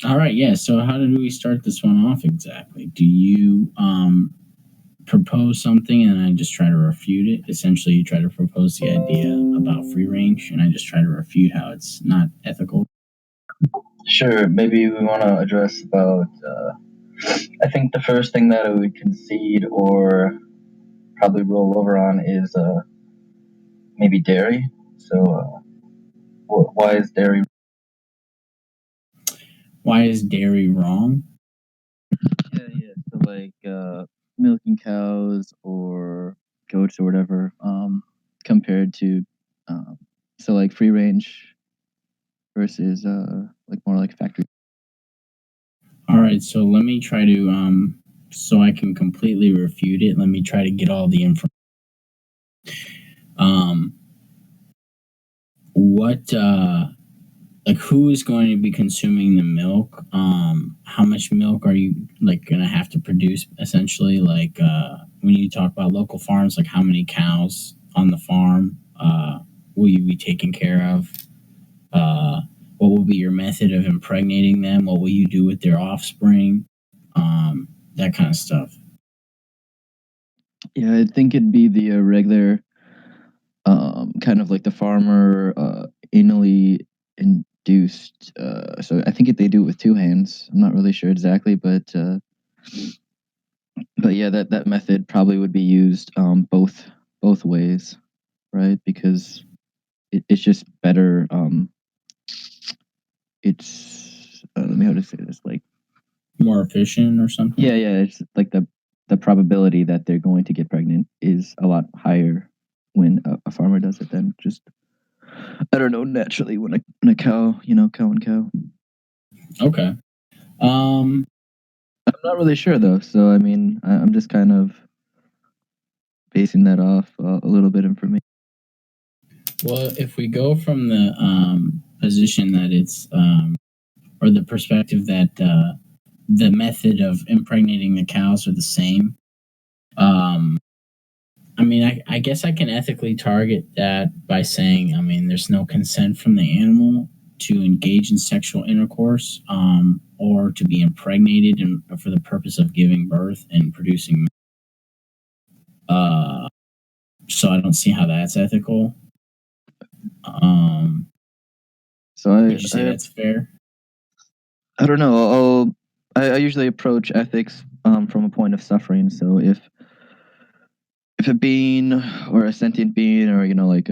All right, yeah. So how do we start this one off exactly? Do you propose something and I just try to refute it? Essentially, you try to propose the idea about free range, and I just try to refute how it's not ethical. Sure, maybe we want to address about. I think the first thing that I would concede or probably roll over on is maybe dairy. So, why is dairy? Why is dairy wrong? Yeah. So like milking cows or goats or whatever, compared to so like free range versus like more like factory. All right, so let me try to so I can completely refute it. Let me try to get all the information. Um, what like who is going to be consuming the milk? How much milk are you like gonna have to produce essentially? Like when you talk about local farms, like how many cows on the farm will you be taking care of? Uh, what will be your method of impregnating them? What will you do with their offspring? That kind of stuff. Yeah, I think it'd be the regular kind of like the farmer anally induced. So I think they do it with two hands. I'm not really sure exactly, but yeah, that method probably would be used both ways, right? Because it's just better. It's let me how to say this like More efficient or something. yeah, it's like the probability that they're going to get pregnant is a lot higher when a farmer does it than just I don't know naturally when a cow, cow and cow. Okay. Um, I'm not really sure though, so I mean, I'm just kind of basing that off a little bit information. well, if we go from the position that it's or the perspective that the method of impregnating the cows are the same. Um, I mean, I guess I can ethically target that by saying, I mean, there's no consent from the animal to engage in sexual intercourse or to be impregnated for the purpose of giving birth and producing. Uh, so I don't see how that's ethical. Um, So would you say that's fair? I don't know. I usually approach ethics from a point of suffering. So if a being or a sentient being or like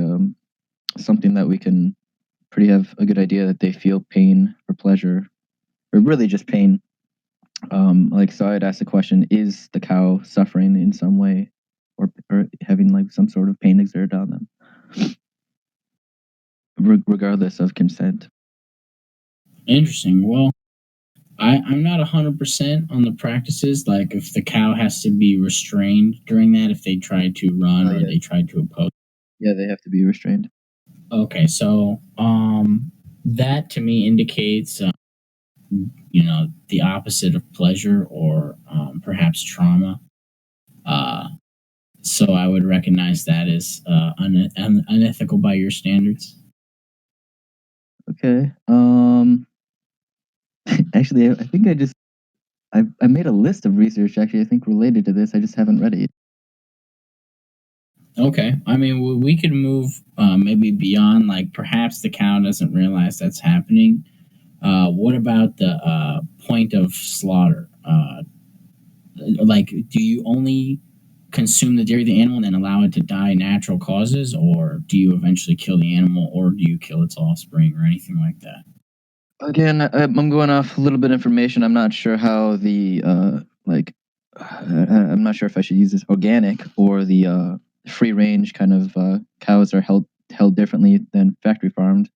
something that we can pretty have a good idea that they feel pain or pleasure or really just pain. Like so, I'd ask the question: is the cow suffering in some way, or having like some sort of pain exerted on them, regardless of consent? Interesting. Well, I'm not 100% on the practices. Like if the cow has to be restrained during that, if they try to run Oh or yeah, they try to oppose. yeah, they have to be restrained. Okay, so that to me indicates the opposite of pleasure or perhaps trauma. Uh, so I would recognize that as unethical by your standards. Okay. Actually, I think I made a list of research actually I think related to this. I just haven't read it yet. Okay, I mean we could move maybe beyond like perhaps the cow doesn't realize that's happening. What about the point of slaughter? Like, do you only consume the dairy of the animal and then allow it to die natural causes, or do you eventually kill the animal, or do you kill its offspring, or anything like that? Again, I'm going off a little bit of information. I'm not sure how the like I'm not sure if I should use this organic or the free range kind of cows are held differently than factory farmed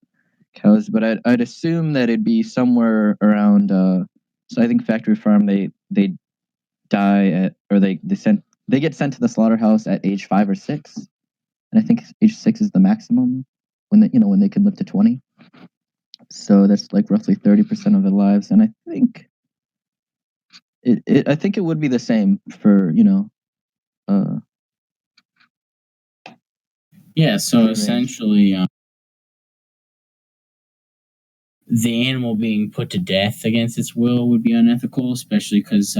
cows, but I'd assume that it'd be somewhere around. So I think factory farm they die at or they get sent to the slaughterhouse at age 5 or 6, and I think age 6 is the maximum when they can live to 20. So that's like roughly 30% of their lives, and I think it would be the same for uh, Yeah, so free range. essentially, the animal being put to death against its will would be unethical, especially because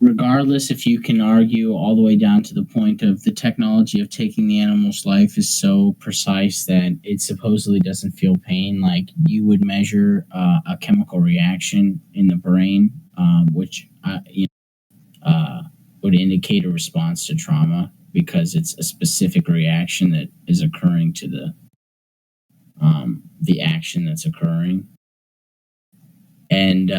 regardless if you can argue all the way down to the point of the technology of taking the animal's life is so precise that it supposedly doesn't feel pain, like you would measure a chemical reaction in the brain, which would indicate a response to trauma because it's a specific reaction that is occurring to the action that's occurring. And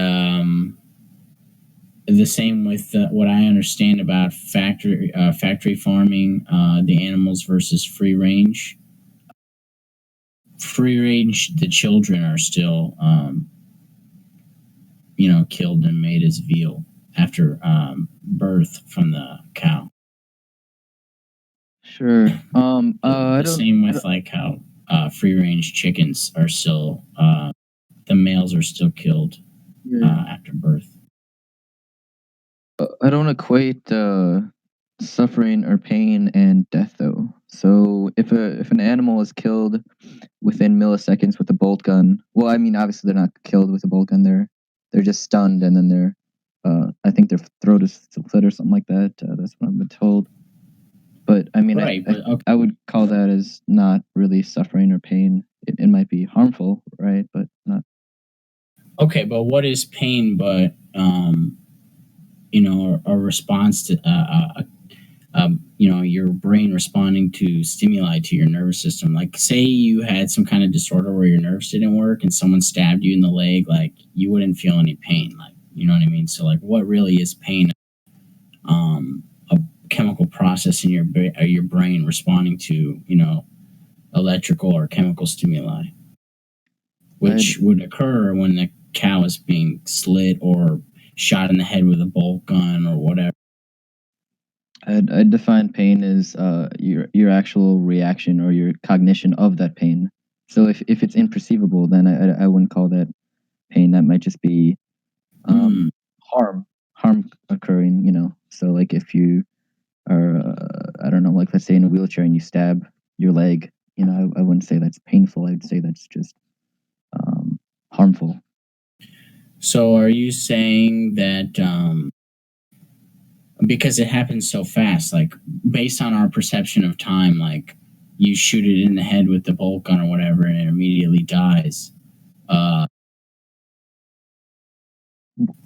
the same with what I understand about factory farming, the animals versus free range. Free range, the children are still, killed and made as veal after birth from the cow. Sure. The same with like how free range chickens are still the males are still killed after birth. I don't equate suffering or pain and death though. So if an animal is killed within milliseconds with a bolt gun, well, I mean, obviously they're not killed with a bolt gun. They're just stunned, and then they're I think their throat is slit or something like that. That's what I've been told. But I mean, Right, but okay. I would call that as not really suffering or pain. It might be harmful, right? But not. Okay, but what is pain but a response to your brain responding to stimuli to your nervous system? Like, say you had some kind of disorder where your nerves didn't work and someone stabbed you in the leg, like you wouldn't feel any pain, like, you know what I mean? So like, what really is pain? A chemical process in your brain responding to electrical or chemical stimuli, which would occur when the cow is being slit or shot in the head with a bolt gun or whatever. I'd define pain as your actual reaction or your cognition of that pain. So if it's imperceivable, then I wouldn't call that pain. That might just be harm occurring. So like if you are I don't know, like let's say in a wheelchair and you stab your leg, I wouldn't say that's painful. I'd say that's just harmful. So are you saying that because it happens so fast, like based on our perception of time, like you shoot it in the head with the bolt gun or whatever and it immediately dies?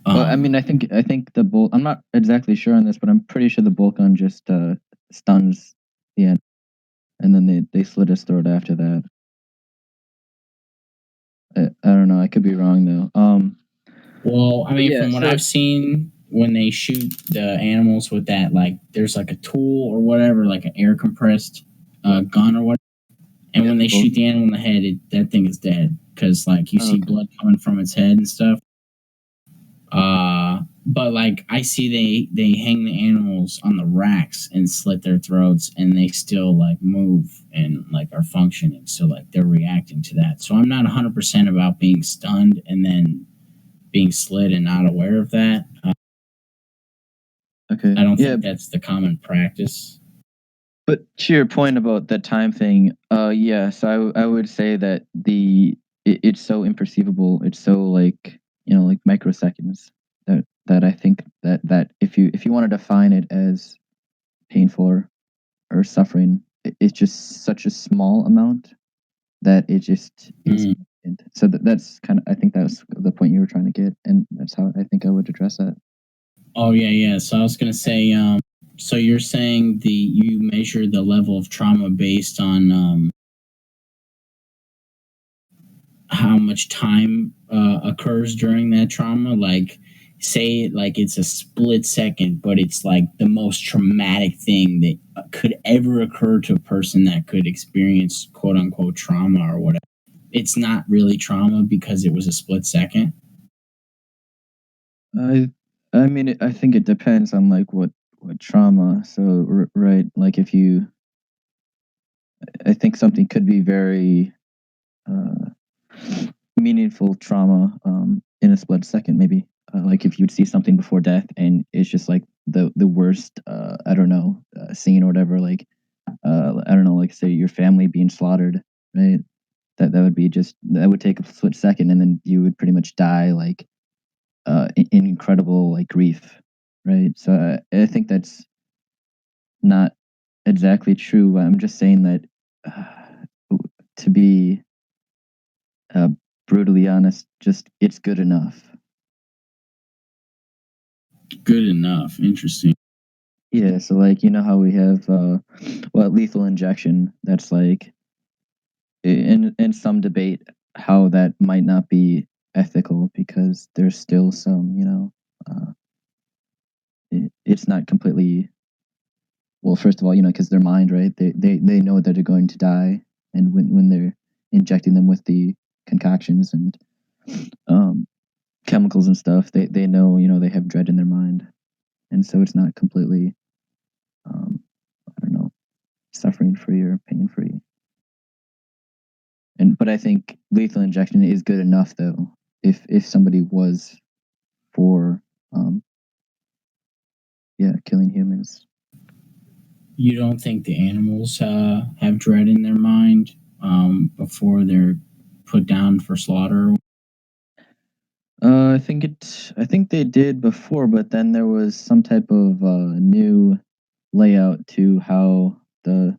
Well, I mean, I think the bolt. I'm not exactly sure on this, but I'm pretty sure the bolt gun just stuns the end, and then they slit his throat after that. I don't know. I could be wrong though. Well, I mean, yeah, from what I've seen, when they shoot the animals with that, like there's like a tool or whatever, like an air compressed gun or whatever, and when they shoot the animal in the head, that thing is dead because like you see blood coming from its head and stuff. But like I see they hang the animals on the racks and slit their throats and they still like move and like are functioning. So like they're reacting to that. So I'm not 100% about being stunned and then being slit and not aware of that. Okay. I don't think that's the common practice. But to your point about the time thing, yeah. So I would say that it's so imperceivable. It's so like like microseconds that I think that if you want to define it as painful or suffering, it's just such a small amount that it just insignificant. So that's kind of, I think that's the point you were trying to get, and that's how I think I would address that. Oh yeah. So I was gonna say, so you're saying you measure the level of trauma based on how much time occurs during that trauma, like say like it's a split second, but it's like the most traumatic thing that could ever occur to a person that could experience quote unquote trauma or whatever. It's not really trauma because it was a split second. I mean, I think it depends on like what trauma. So right, like if you, I think something could be very meaningful trauma in a split second, maybe. Like if you'd see something before death and it's just like the worst, I don't know, scene or whatever. Like I don't know, like say your family being slaughtered, right? that would be that would take a split second, and then you would pretty much die like in incredible like grief, right? So I think that's not exactly true. I'm just saying that to be uh, brutally honest, just it's good enough. Good enough. Interesting. Yeah, so like you know how we have lethal injection. That's like in some debate how that might not be ethical because there's still some it's not completely well. First of all, because their mind, right? They know that they're going to die, and when they're injecting them with the concoctions and um, chemicals and stuff, they know they have dread in their mind, and so it's not completely I don't know, suffering free or pain free. But I think lethal injection is good enough though. If somebody was for killing humans. You don't think the animals have dread in their mind before they're put down for slaughter? I think they did before, but then there was some type of new layout to how the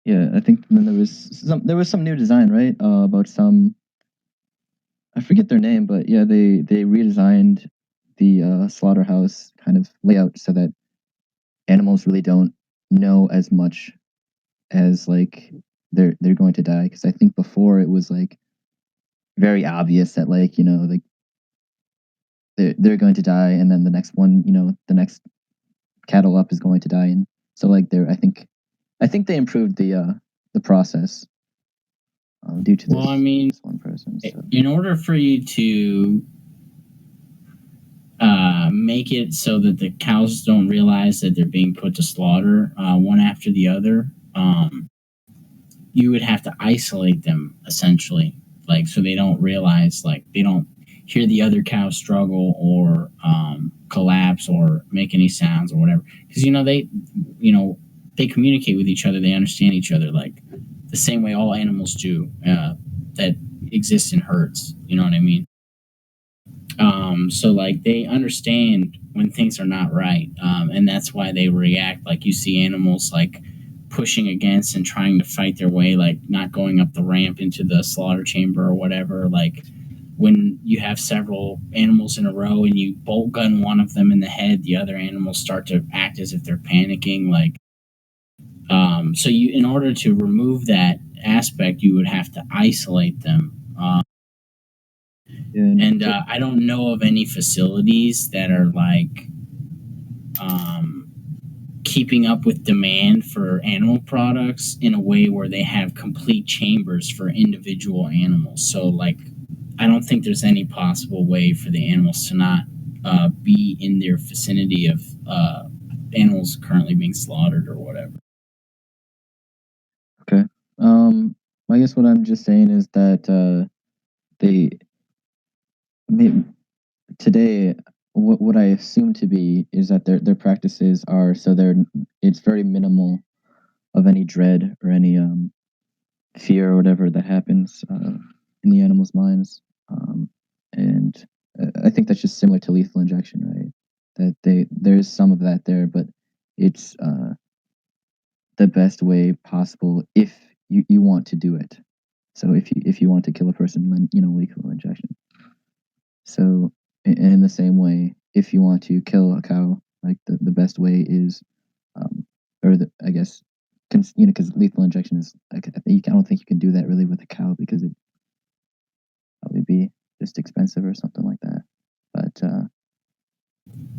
I think then there was some new design, right? About some I forget their name, but yeah, they redesigned the slaughterhouse kind of layout so that animals really don't know as much as like they're going to die. Because I think before it was like very obvious that like like they're going to die, and then the next one, the next cattle up is going to die, and so like I think they improved the process due to Well, I mean, this one person. So. in order for you to make it so that the cows don't realize that they're being put to slaughter one after the other, you would have to isolate them essentially, like so they don't realize, like they don't hear the other cow struggle or collapse or make any sounds or whatever, because they communicate with each other, they understand each other like the same way all animals do that exist in herds. You know what I mean? So like they understand when things are not right, and that's why they react. Like you see animals like pushing against and trying to fight their way, like not going up the ramp into the slaughter chamber or whatever. Like when you have several animals in a row and you bolt gun one of them in the head, the other animals start to act as if they're panicking. Like, so you, in order to remove that aspect, you would have to isolate them. And I don't know of any facilities that are like um, keeping up with demand for animal products in a way where they have complete chambers for individual animals. So, like, I don't think there's any possible way for the animals to not be in their vicinity of animals currently being slaughtered or whatever. Okay. I guess what I'm just saying is that they today what I assume to be is that their practices are so it's very minimal of any dread or any fear or whatever that happens in the animals' minds, and I think that's just similar to lethal injection, right? That there's some of that there, but it's the best way possible if you want to do it. So if you want to kill a person, then lethal injection. So in the same way, if you want to kill a cow, like the best way is, I guess, because lethal injection is like I don't think you can do that really with a cow because it probably be just expensive or something like that. But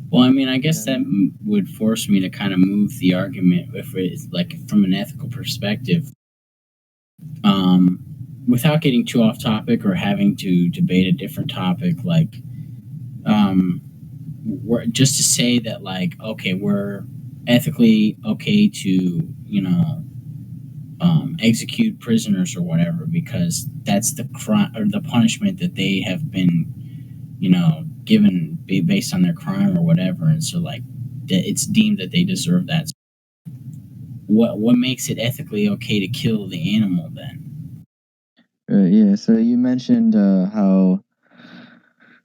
well, I mean, I guess that would force me to kind of move the argument if it's like from an ethical perspective. Without getting too off topic or having to debate a different topic, like we're just to say that, like, okay, we're ethically okay to execute prisoners or whatever because that's the crime or the punishment that they have been given based on their crime or whatever, and so like it's deemed that they deserve that. what makes it ethically okay to kill the animal then? Right, yeah. So you mentioned how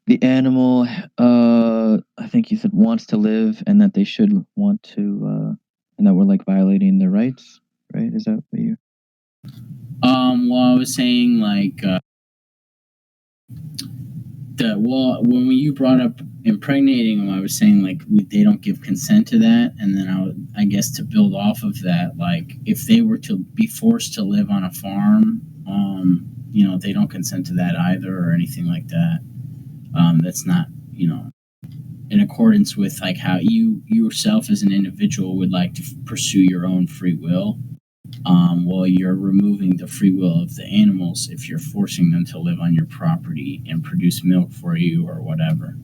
the animal, I think you said, wants to live, and that they should want to, and that we're like violating their rights, right? Is that what you? Well, I was saying like when you brought up impregnating them, I was saying like they don't give consent to that, and then I guess to build off of that, like if they were to be forced to live on a farm, they don't consent to that either or anything like that. That's not in accordance with like how you yourself as an individual would like to pursue your own free will. While you're removing the free will of the animals if you're forcing them to live on your property and produce milk for you or whatever.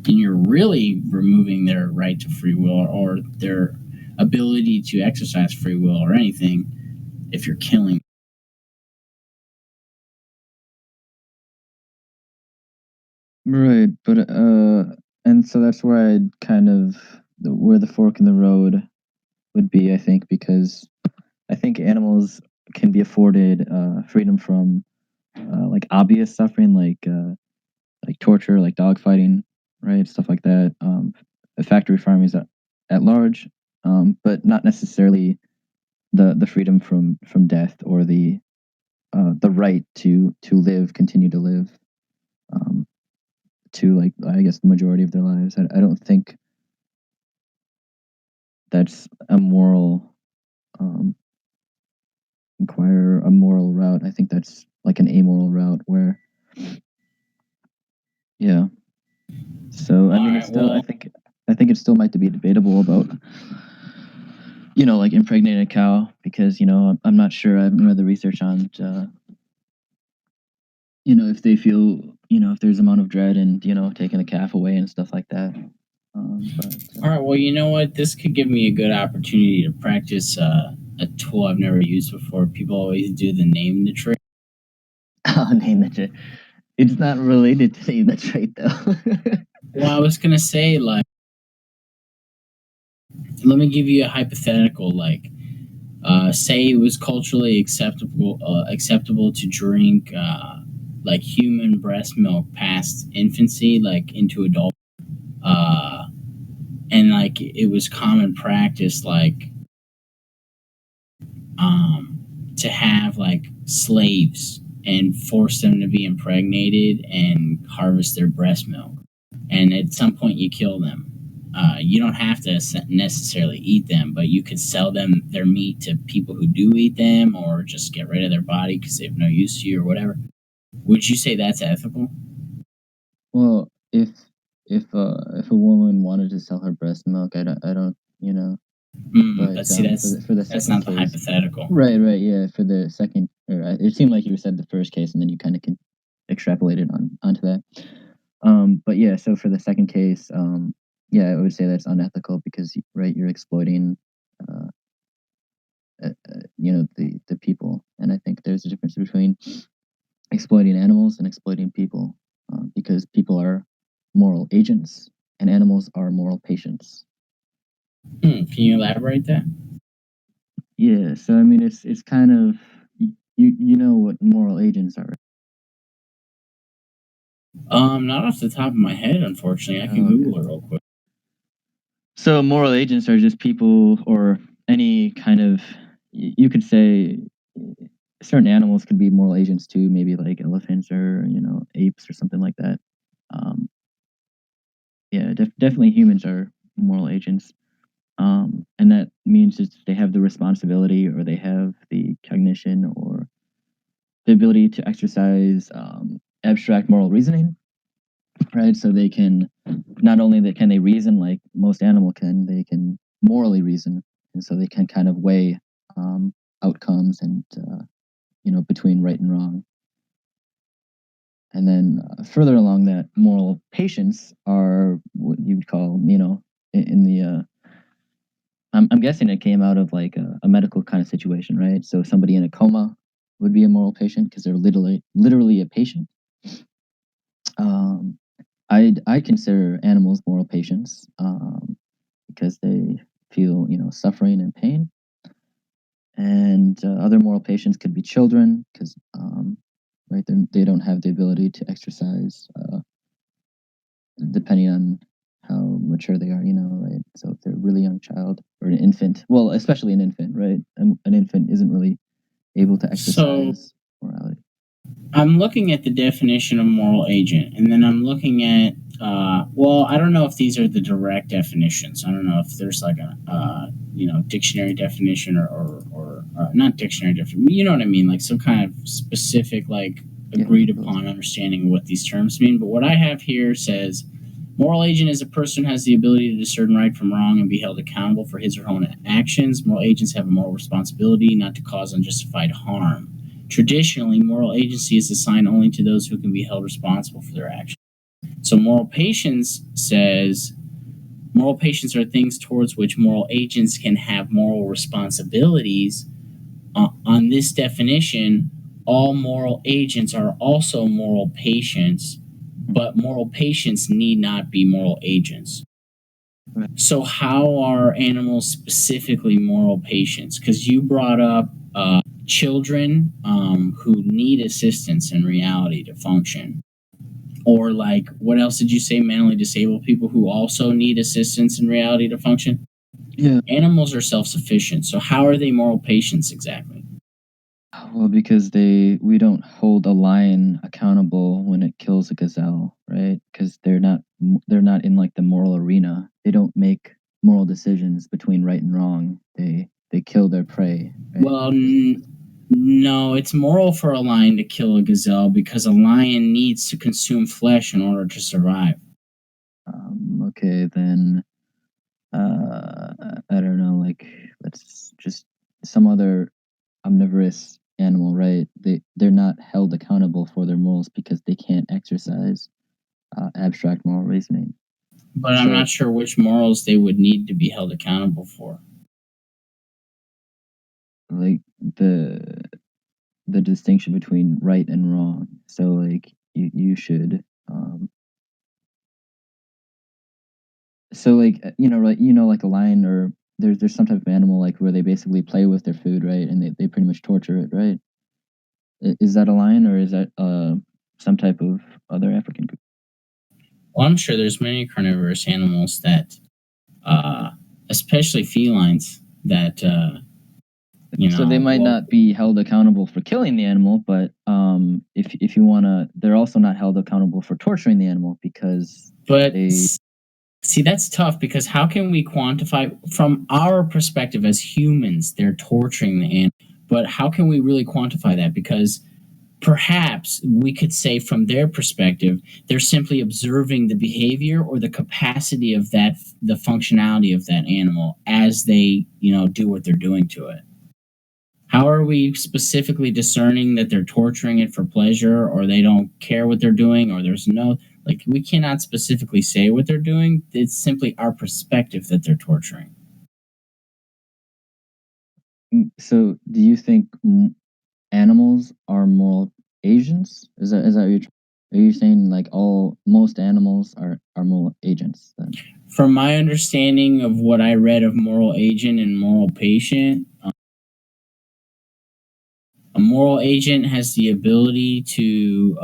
And you're really removing their right to free will or their ability to exercise free will or anything if you're killing. Right, but and so that's where I'd kind of where the fork in the road would be, I think, because I think animals can be afforded freedom from like obvious suffering, like torture, like dogfighting, right, stuff like that. Factory farming is at large, but not necessarily the freedom from death or the right to live, continue to live, um, to like I guess the majority of their lives. I don't think that's a moral um, inquire a moral route. I think that's like an amoral route where yeah. So I All mean, it's right, still well, I think it still might be debatable about like impregnating a cow because I'm not sure. I haven't read the research on if they feel if there's amount of dread and taking a calf away and stuff like that. But all right, well, you know what? This could give me a good opportunity to practice a tool I've never used before. People always do the name the trick. I'll name the trait. It's not related to name the trait though. Well, I was gonna say like, let me give you a hypothetical. Like, say it was culturally acceptable to drink like human breast milk past infancy, like into adult, uh, and like it was common practice, like to have like slaves and force them to be impregnated and harvest their breast milk, and at some point you kill them. You don't have to necessarily eat them, but you could sell them their meat to people who do eat them, or just get rid of their body because they have no use to you or whatever. Would you say that's ethical? Well, if a woman wanted to sell her breast milk, I don't, But but see, for the that's second not the case, hypothetical. right, yeah, for the second, or it seemed like you said the first case, and then you kind of can extrapolate it onto that. But yeah, so for the second case, yeah, I would say that's unethical because right, you're exploiting, uh, the people, and I think there's a difference between exploiting animals and exploiting people, because people are moral agents and animals are moral patients. Can you elaborate that? Yeah, so I mean, it's kind of you know what moral agents are. Not off the top of my head, unfortunately. I can Oh, okay. Google it real quick. So moral agents are just people or any kind of you could say certain animals could be moral agents too, maybe like elephants or apes or something like that. Um, yeah, definitely humans are moral agents. And that means that they have the responsibility or they have the cognition or the ability to exercise abstract moral reasoning, right? So they can not only that can they reason like most animal can, they can morally reason, and so they can kind of weigh outcomes and between right and wrong. And then further along that, moral patients are what you would call in the I'm guessing it came out of like a medical kind of situation, right? So somebody in a coma would be a moral patient because they're literally a patient. Um, I consider animals moral patients because they feel suffering and pain. and other moral patients could be children because right they don't have the ability to exercise depending on how mature they are, right? So if they're a really young child or an infant, well, especially an infant, right? An infant isn't really able to exercise morality. I'm looking at the definition of moral agent, and then I'm looking at, well, I don't know if these are the direct definitions. I don't know if there's like a, dictionary definition or not dictionary definition. You know what I mean? Like some kind of specific, like agreed upon understanding of what these terms mean. But what I have here says, moral agent is a person who has the ability to discern right from wrong and be held accountable for his or her own actions. Moral agents have a moral responsibility not to cause unjustified harm. Traditionally, moral agency is assigned only to those who can be held responsible for their actions. So moral patience says moral patience are things towards which moral agents can have moral responsibilities. On this definition, all moral agents are also moral patients, but moral patients need not be moral agents. So how are animals specifically moral patients? Because you brought up children who need assistance in reality to function. Or like, what else did you say? Mentally disabled people who also need assistance in reality to function? Yeah. Animals are self-sufficient. So how are they moral patients exactly? Well, because we don't hold a lion accountable when it kills a gazelle, right? Because they're not in like the moral arena. They don't make moral decisions between right and wrong. They kill their prey. Right? Well, no, it's moral for a lion to kill a gazelle because a lion needs to consume flesh in order to survive. Okay, then I don't know. Like, let's just some other omnivorous animal, right? They're not held accountable for their morals because they can't exercise abstract moral reasoning. But I'm not sure which morals they would need to be held accountable for. Like the distinction between right and wrong. So like you should so like like a lion or there's some type of animal like where they basically play with their food, right? And they pretty much torture it, right? Is that a lion or is that some type of other African group? Well, I'm sure there's many carnivorous animals that, especially felines, that So they might not be held accountable for killing the animal, but if you wanna, they're also not held accountable for torturing the animal because. But see, that's tough because how can we quantify from our perspective as humans? They're torturing the animal, but how can we really quantify that? Because perhaps we could say from their perspective, they're simply observing the behavior or the capacity of the functionality of that animal as they, do what they're doing to it. How are we specifically discerning that they're torturing it for pleasure or they don't care what they're doing or there's no, like, we cannot specifically say what they're doing. It's simply our perspective that they're torturing. So do you think animals are moral agents? Is that what are you saying like most animals are moral agents then? From my understanding of what I read of moral agent and moral patient, a moral agent has the ability to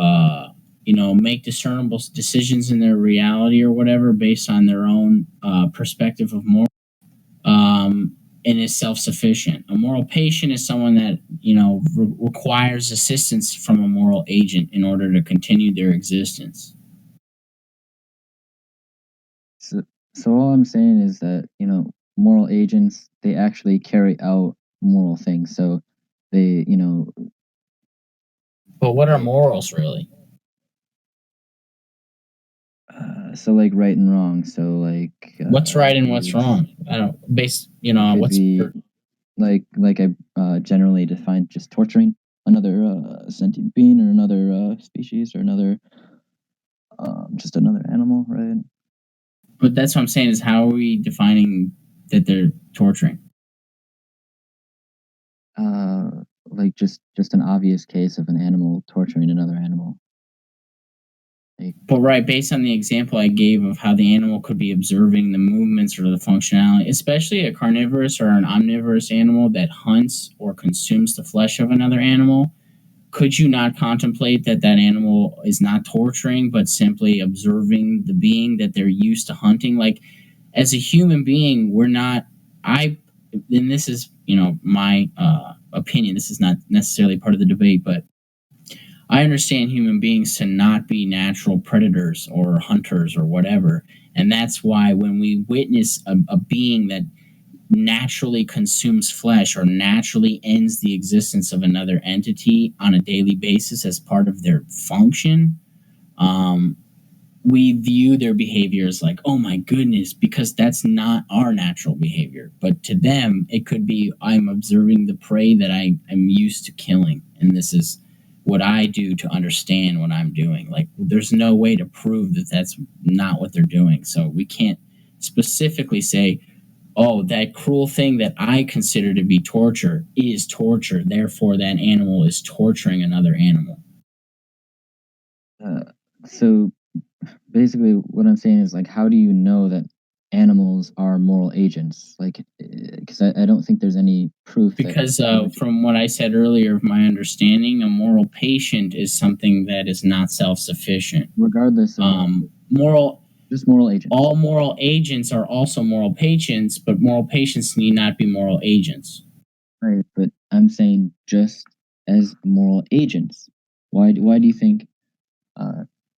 make discernible decisions in their reality or whatever based on their own perspective of moral, and is self-sufficient. A moral patient is someone that requires assistance from a moral agent in order to continue their existence. So all I'm saying is that moral agents, they actually carry out moral things. So they But what are morals really? So like right and wrong. So like what's right and what's wrong? I don't base what's like I generally define just torturing another sentient being or another species or another just another animal, right? But that's what I'm saying is how are we defining that they're torturing? Like just an obvious case of an animal torturing another animal. But right, based on the example I gave of how the animal could be observing the movements or the functionality, especially a carnivorous or an omnivorous animal that hunts or consumes the flesh of another animal, could you not contemplate that that animal is not torturing, but simply observing the being that they're used to hunting? Like, as a human being, we're not. And this is, my opinion. This is not necessarily part of the debate, but I understand human beings to not be natural predators or hunters or whatever. And that's why when we witness a being that naturally consumes flesh or naturally ends the existence of another entity on a daily basis as part of their function, um, we view their behavior as like, oh my goodness, because that's not our natural behavior. But to them, it could be, I'm observing the prey that I am used to killing. And this is what I do to understand what I'm doing. Like, there's no way to prove that that's not what they're doing. So we can't specifically say, oh, that cruel thing that I consider to be torture is torture. Therefore, that animal is torturing another animal. So basically, what I'm saying is, like, how do you know that animals are moral agents? Like, because I don't think there's any proof. Because from what I said earlier, of my understanding, a moral patient is something that is not self-sufficient. Regardless of moral agents. All moral agents are also moral patients, but moral patients need not be moral agents. Right, but I'm saying just as moral agents. Why do you think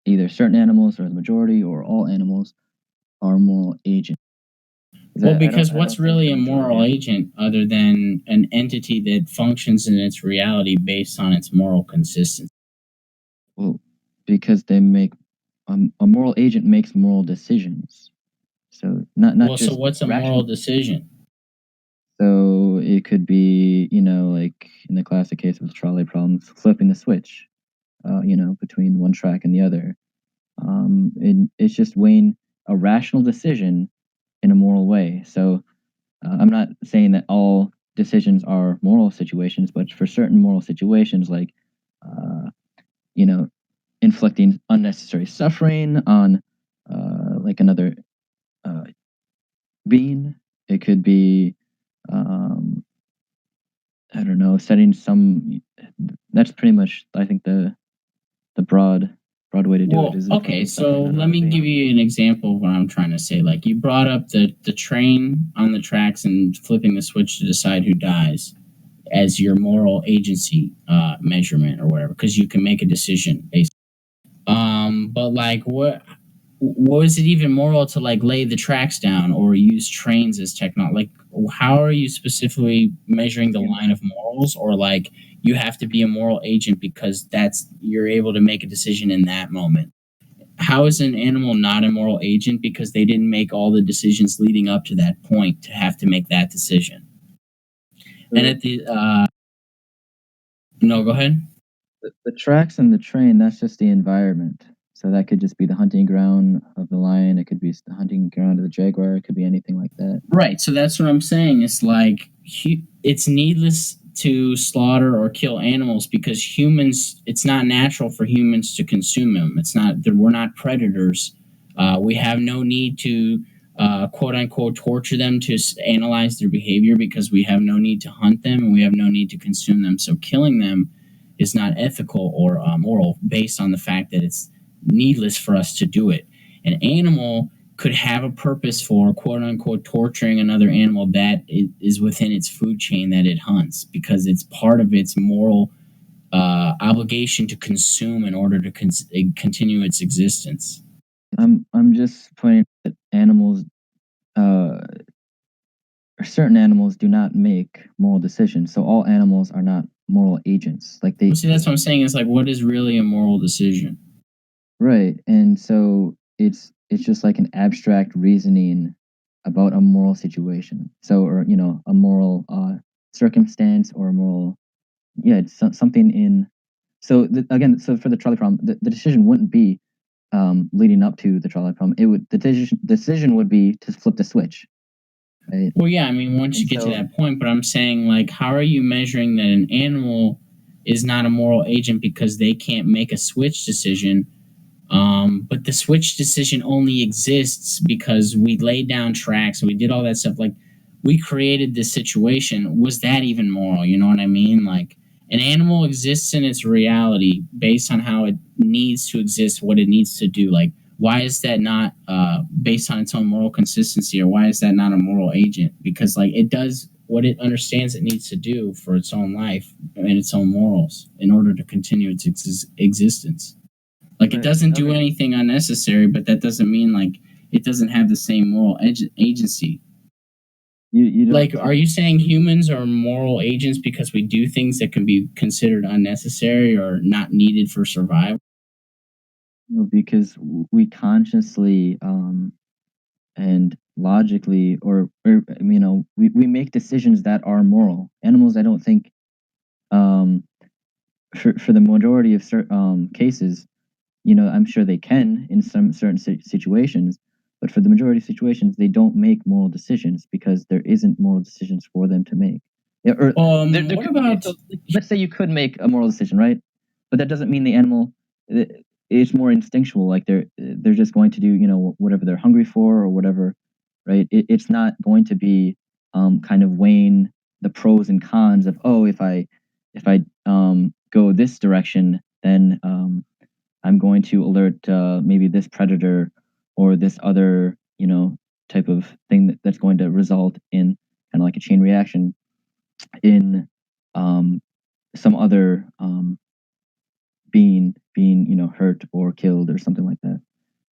either certain animals or the majority or all animals are moral agents? Well, because what's really a moral agent other than an entity that functions in its reality based on its moral consistency? Well, because they make a moral agent makes moral decisions. So not just. So what's a moral decision? So it could be, like in the classic case of the trolley problems, flipping the switch, between one track and the other. It's just weighing a rational decision in a moral way. So I'm not saying that all decisions are moral situations, but for certain moral situations, like, inflicting unnecessary suffering on, like, another being, it could be, I don't know, setting some. That's pretty much, I think, the broad way to do it. Is okay, so let me give you an example of what I'm trying to say. Like, you brought up the train on the tracks and flipping the switch to decide who dies as your moral agency measurement or whatever, because you can make a decision based. But like, what is it even moral to like lay the tracks down or use trains as technology? Like, how are you specifically measuring the line of morals? Or like, you have to be a moral agent because you're able to make a decision in that moment. How is an animal not a moral agent because they didn't make all the decisions leading up to that point to have to make that decision? And at the no, go ahead. The tracks and the train, that's just the environment. So that could just be the hunting ground of the lion. It could be the hunting ground of the jaguar. It could be anything like that. Right. So that's what I'm saying. It's like, it's needless to slaughter or kill animals because humans, it's not natural for humans to consume them. We're not predators. We have no need to, quote unquote, torture them to analyze their behavior because we have no need to hunt them and we have no need to consume them. So killing them is not ethical or moral based on the fact that it's needless for us to do it. An animal could have a purpose for quote unquote torturing another animal that is within its food chain that it hunts because it's part of its moral obligation to consume in order to continue its existence. I'm just pointing that animals, certain animals do not make moral decisions. So all animals are not moral agents. Like they. See, that's what I'm saying. Is like, what is really a moral decision? Right, and so it's just like an abstract reasoning about a moral situation. So, or a moral circumstance or a moral, it's something in. So again, so for the trolley problem, the decision wouldn't be leading up to the trolley problem. The decision would be to flip the switch. Right? Well, yeah, I mean, once you get to that point, but I'm saying, like, how are you measuring that an animal is not a moral agent because they can't make a switch decision But the switch decision only exists because we laid down tracks and we did all that stuff. Like we created this situation. Was that even moral? You know what I mean? Like an animal exists in its reality based on how it needs to exist, what it needs to do. Like why is that not based on its own moral consistency, or why is that not a moral agent? Because like it does what it understands it needs to do for its own life and its own morals in order to continue its existence. Like it Right. doesn't do Okay. anything unnecessary, but that doesn't mean like it doesn't have the same moral agency. You Like, don't are you saying humans are moral agents because we do things that can be considered unnecessary or not needed for survival? know, because we consciously and logically, or we make decisions that are moral. Animals, I don't think, um, for the majority of cases, I'm sure they can in some certain situations, but for the majority of situations, they don't make moral decisions because there isn't moral decisions for them to make. Yeah, or there What could be. about So let's say you could make a moral decision, right? But that doesn't mean the animal uh, is more instinctual. Like they're just going to do whatever they're hungry for or whatever, right? It's not going to be kind of weighing the pros and cons of, oh, if I go this direction, then I'm going to alert maybe this predator or this other, type of thing that's going to result in kind of like a chain reaction in um, some other being hurt or killed or something like that.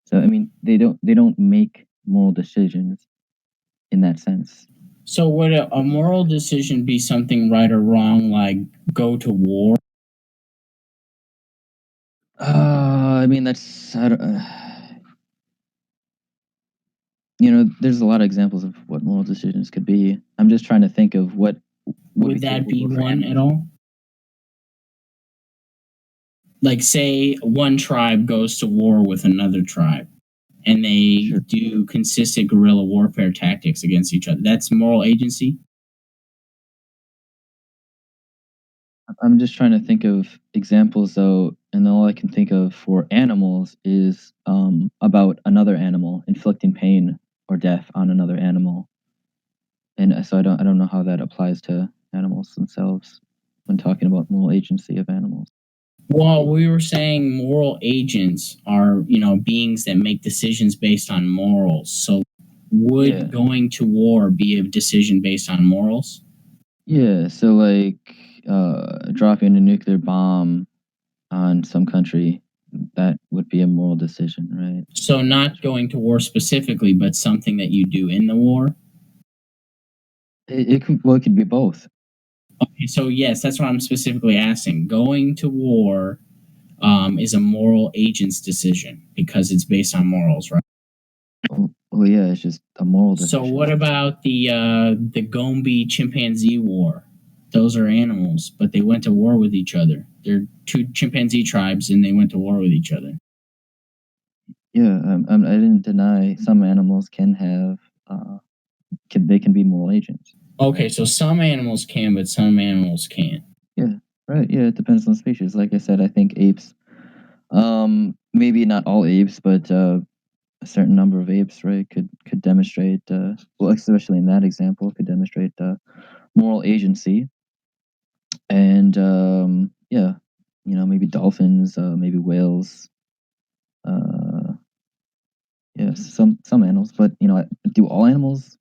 So I mean, they don't make moral decisions in that sense. so would a moral decision be something right or wrong, like go to war? I mean, that's I don't, there's a lot of examples of what moral decisions could be. I'm just trying to think of what would be Would that be capable for one at animals. all? Like, say one tribe goes to war with another tribe and they Sure. do consistent guerrilla warfare tactics against each other. That's moral agency. I'm just trying to think of examples though, and all I can think of for animals is about another animal inflicting pain or death on another animal, and so I don't know how that applies to animals themselves when talking about moral agency of animals. Well, we were saying moral agents are, beings that make decisions based on morals. So would Yeah, going to war be a decision based on morals? yeah. So like dropping a nuclear bomb on some country, that would be a moral decision, right? So not going to war specifically, but something that you do in the war? It could be both. Okay, so yes, that's what I'm specifically asking. Going to war is a moral agent's decision because it's based on morals, right? Well, yeah, it's just a moral So decision. what about the Gombe chimpanzee war? Those are animals, but they went to war with each other. They're two chimpanzee tribes, and they went to war with each other. Yeah, I didn't deny some animals can have they can be moral agents. Okay, so some animals can, but some animals can't. Yeah, right. Yeah, it depends on the species. Like I said, I think apes, maybe not all apes, but a certain number of apes, right, could demonstrate, well, especially in that example, could demonstrate moral agency. And yeah, maybe dolphins, maybe whales, uh, yeah, some animals. But do all animals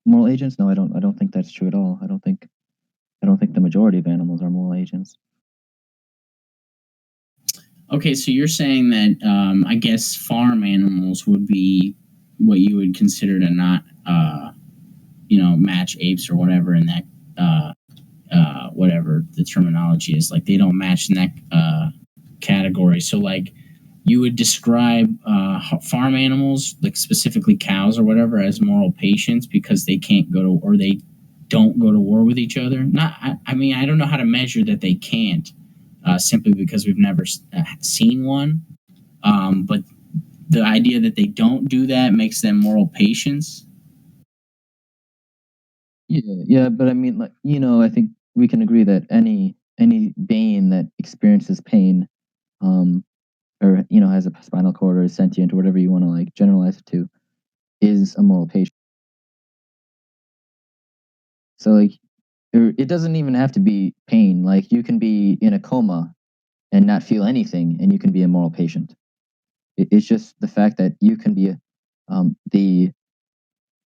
moral agents? No, I don't. I don't think that's true at all. I don't think the majority of animals are moral agents. Okay, so you're saying that I guess farm animals would be what you would consider to not, match apes or whatever in that, whatever the terminology is. Like they don't match in that category. So like you would describe farm animals, like specifically cows or whatever, as moral patients because they can't go to, or they don't go to war with each other. Not, I mean, I don't know how to measure that they can't, simply because we've never seen one. But the idea that they don't do that makes them moral patients. Yeah, yeah, but I mean, like, I think we can agree that any being that experiences pain, um, or has a spinal cord or is sentient or whatever you want to like generalize it to, is a moral patient. So like, it doesn't even have to be pain. Like you can be in a coma and not feel anything, and you can be a moral patient. It's just the fact that you can be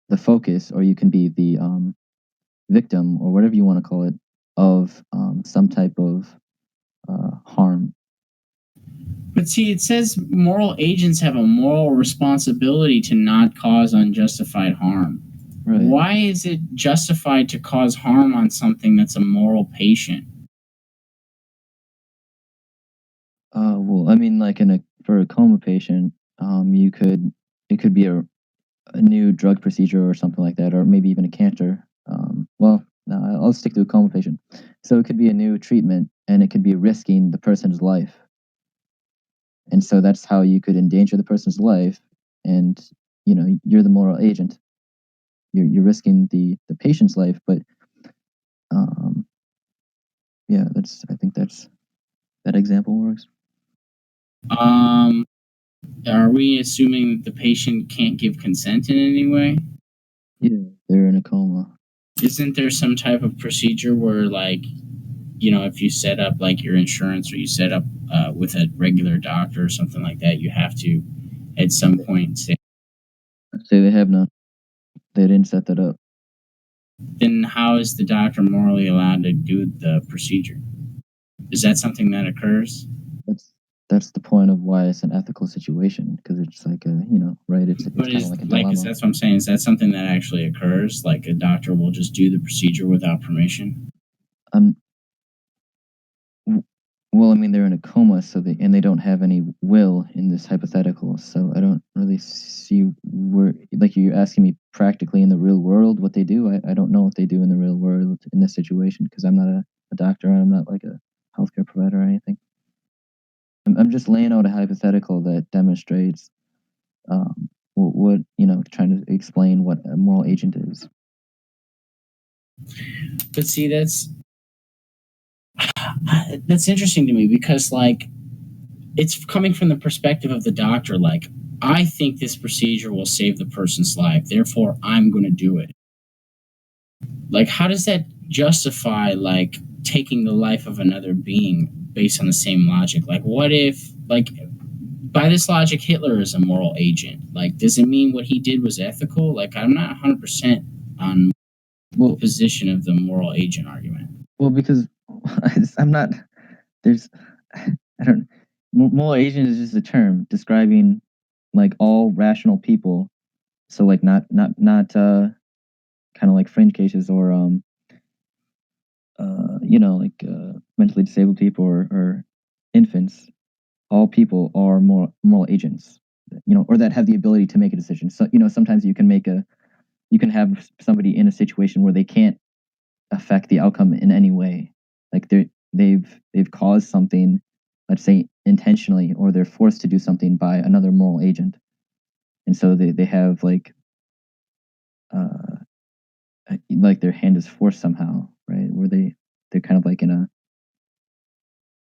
the focus, or you can be the victim, or whatever you want to call it, of some type of harm. But see, it says moral agents have a moral responsibility to not cause unjustified harm. Right. Why is it justified to cause harm on something that's a moral patient? Well, I mean, like for a coma patient, it could be a new drug procedure or something like that, or maybe even a cancer. Well, no, I'll stick to a coma patient. So it could be a new treatment, and it could be risking the person's life. And so that's how you could endanger the person's life, and you're the moral agent. You're risking the patient's life, but yeah, I think that example works. Are we assuming that the patient can't give consent in any way? Yeah, they're in a coma. Isn't there some type of procedure where, like, if you set up like your insurance, or you set up with a regular doctor or something like that, you have to at some point say, They have none. They didn't set that up. then how is the doctor morally allowed to do the procedure? Is that something that occurs? That's the point of why it's an ethical situation, because it's like right? It's But kind of like a dilemma. that's what I'm saying. Is that something that actually occurs? Like a doctor will just do the procedure without permission? Well, I mean, they're in a coma, so they don't have any will in this hypothetical. So I don't really see where, like, you're asking me practically in the real world what they do. I don't know what they do in the real world in this situation, because I'm not a doctor. I'm not like a healthcare provider or anything. I'm just laying out a hypothetical that demonstrates what trying to explain what a moral agent is. But see, that's interesting to me, because like it's coming from the perspective of the doctor. Like, I think this procedure will save the person's life, therefore I'm going to do it. Like, how does that justify like taking the life of another being based on the same logic? Like, what if, like, by this logic, Hitler is a moral agent? Like, does it mean what he did was ethical? Like, I'm not 100% on the position of the moral agent argument. Well, because I'm not. There's, I don't. Moral agent is just a term describing like all rational people. So like not kind of like fringe cases, or mentally disabled people, or infants. All people are moral agents, or that have the ability to make a decision. So sometimes you can have somebody in a situation where they can't affect the outcome in any way. Like they've caused something, let's say intentionally, or they're forced to do something by another moral agent, and so they have uh, like their hand is forced somehow, right? Where they're kind of like in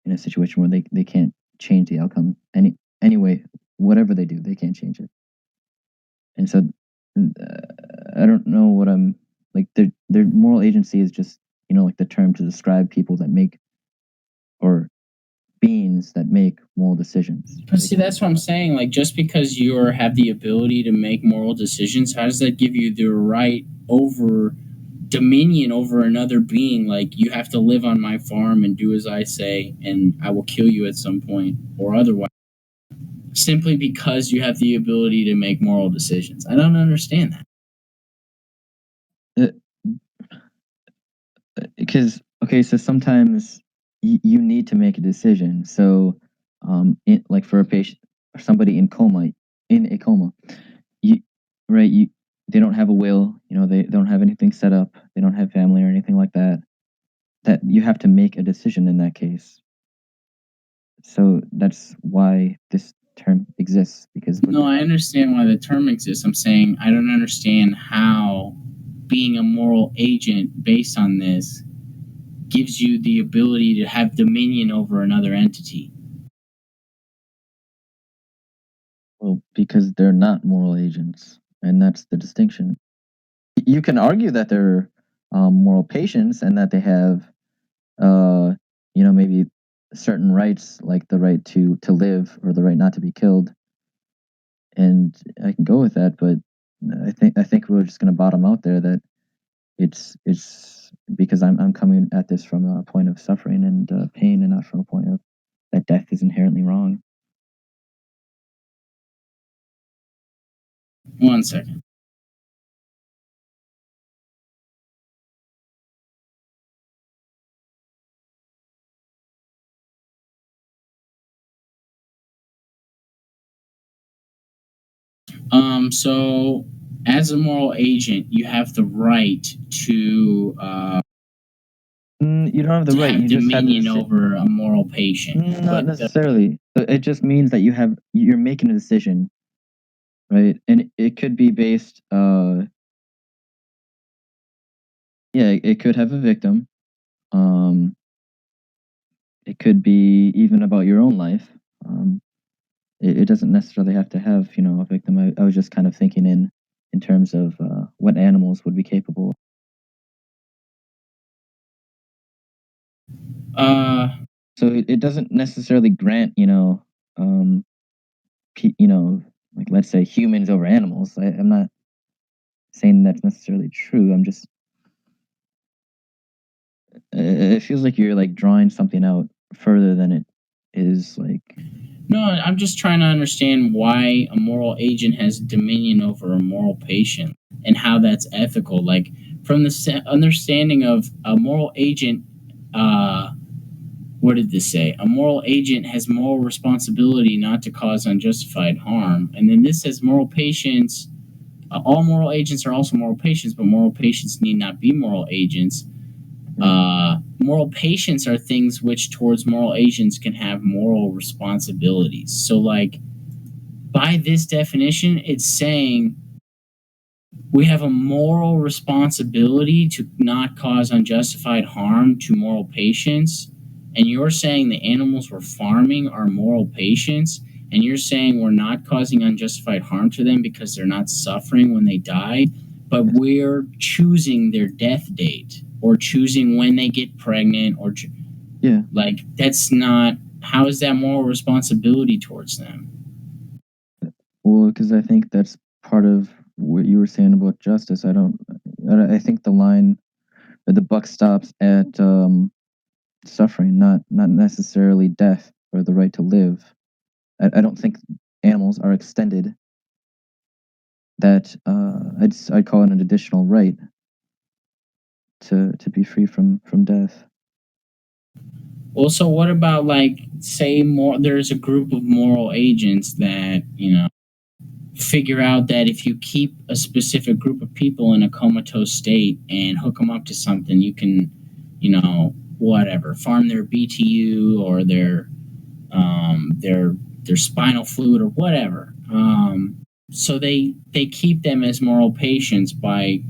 a situation where they can't change the outcome anyway. Whatever they do, they can't change it. And so I don't know what I'm like. Their moral agency is just like the term to describe people that make, or beings that make moral decisions. But see, that's what I'm saying. Like, just because you have the ability to make moral decisions, how does that give you the right over dominion over another being? Like, you have to live on my farm and do as I say, and I will kill you at some point or otherwise, simply because you have the ability to make moral decisions. I don't understand that. Because okay, so sometimes you need to make a decision. So like for a patient or somebody in a coma, you right you they don't have a will, they don't have anything set up, they don't have family or anything like that, that you have to make a decision in that case. So that's why this term exists, because No, I understand why the term exists. I'm saying I don't understand how being a moral agent based on this gives you the ability to have dominion over another entity. Well, because they're not moral agents, and that's the distinction. You can argue that they're moral patients and that they have, maybe certain rights, like the right to live or the right not to be killed, and I can go with that. But I think we're just going to bottom out there that it's because I'm coming at this from a point of suffering and pain, and not from a point of that death is inherently wrong. One second. So as a moral agent, you have the right to You don't have the to right. have You just have dominion over a moral patient. not But necessarily. It just means that you're making a decision, right? And it could be based. Yeah, it could have a victim. Um, it could be even about your own life. Um, it doesn't necessarily have to have a victim. I was just kind of thinking in terms of what animals would be capable. So it doesn't necessarily grant um, like, let's say, humans over animals. I'm not saying that's necessarily true. I'm just it feels like you're like drawing something out further than it is. Like, no, I'm just trying to understand why a moral agent has dominion over a moral patient and how that's ethical. Like from the understanding of a moral agent, what did this say? A moral agent has moral responsibility not to cause unjustified harm, and then this says moral patients. All moral agents are also moral patients, but moral patients need not be moral agents. Moral patients are things which, towards moral agents, can have moral responsibilities. So, like, by this definition, it's saying we have a moral responsibility to not cause unjustified harm to moral patients. And you're saying the animals we're farming are moral patients, and you're saying we're not causing unjustified harm to them because they're not suffering when they die, but we're choosing their death date or choosing when they get pregnant or yeah. like that's not how is that moral responsibility towards them? Well, because I think that's part of what you were saying about justice. I think the line or the buck stops at suffering, not necessarily death or the right to live. I don't think animals are extended that I'd call it an additional right to be free from death. Well, so what about like say more there's a group of moral agents that, figure out that if you keep a specific group of people in a comatose state and hook them up to something, you can, whatever, farm their BTU or their spinal fluid or whatever. So they keep them as moral patients by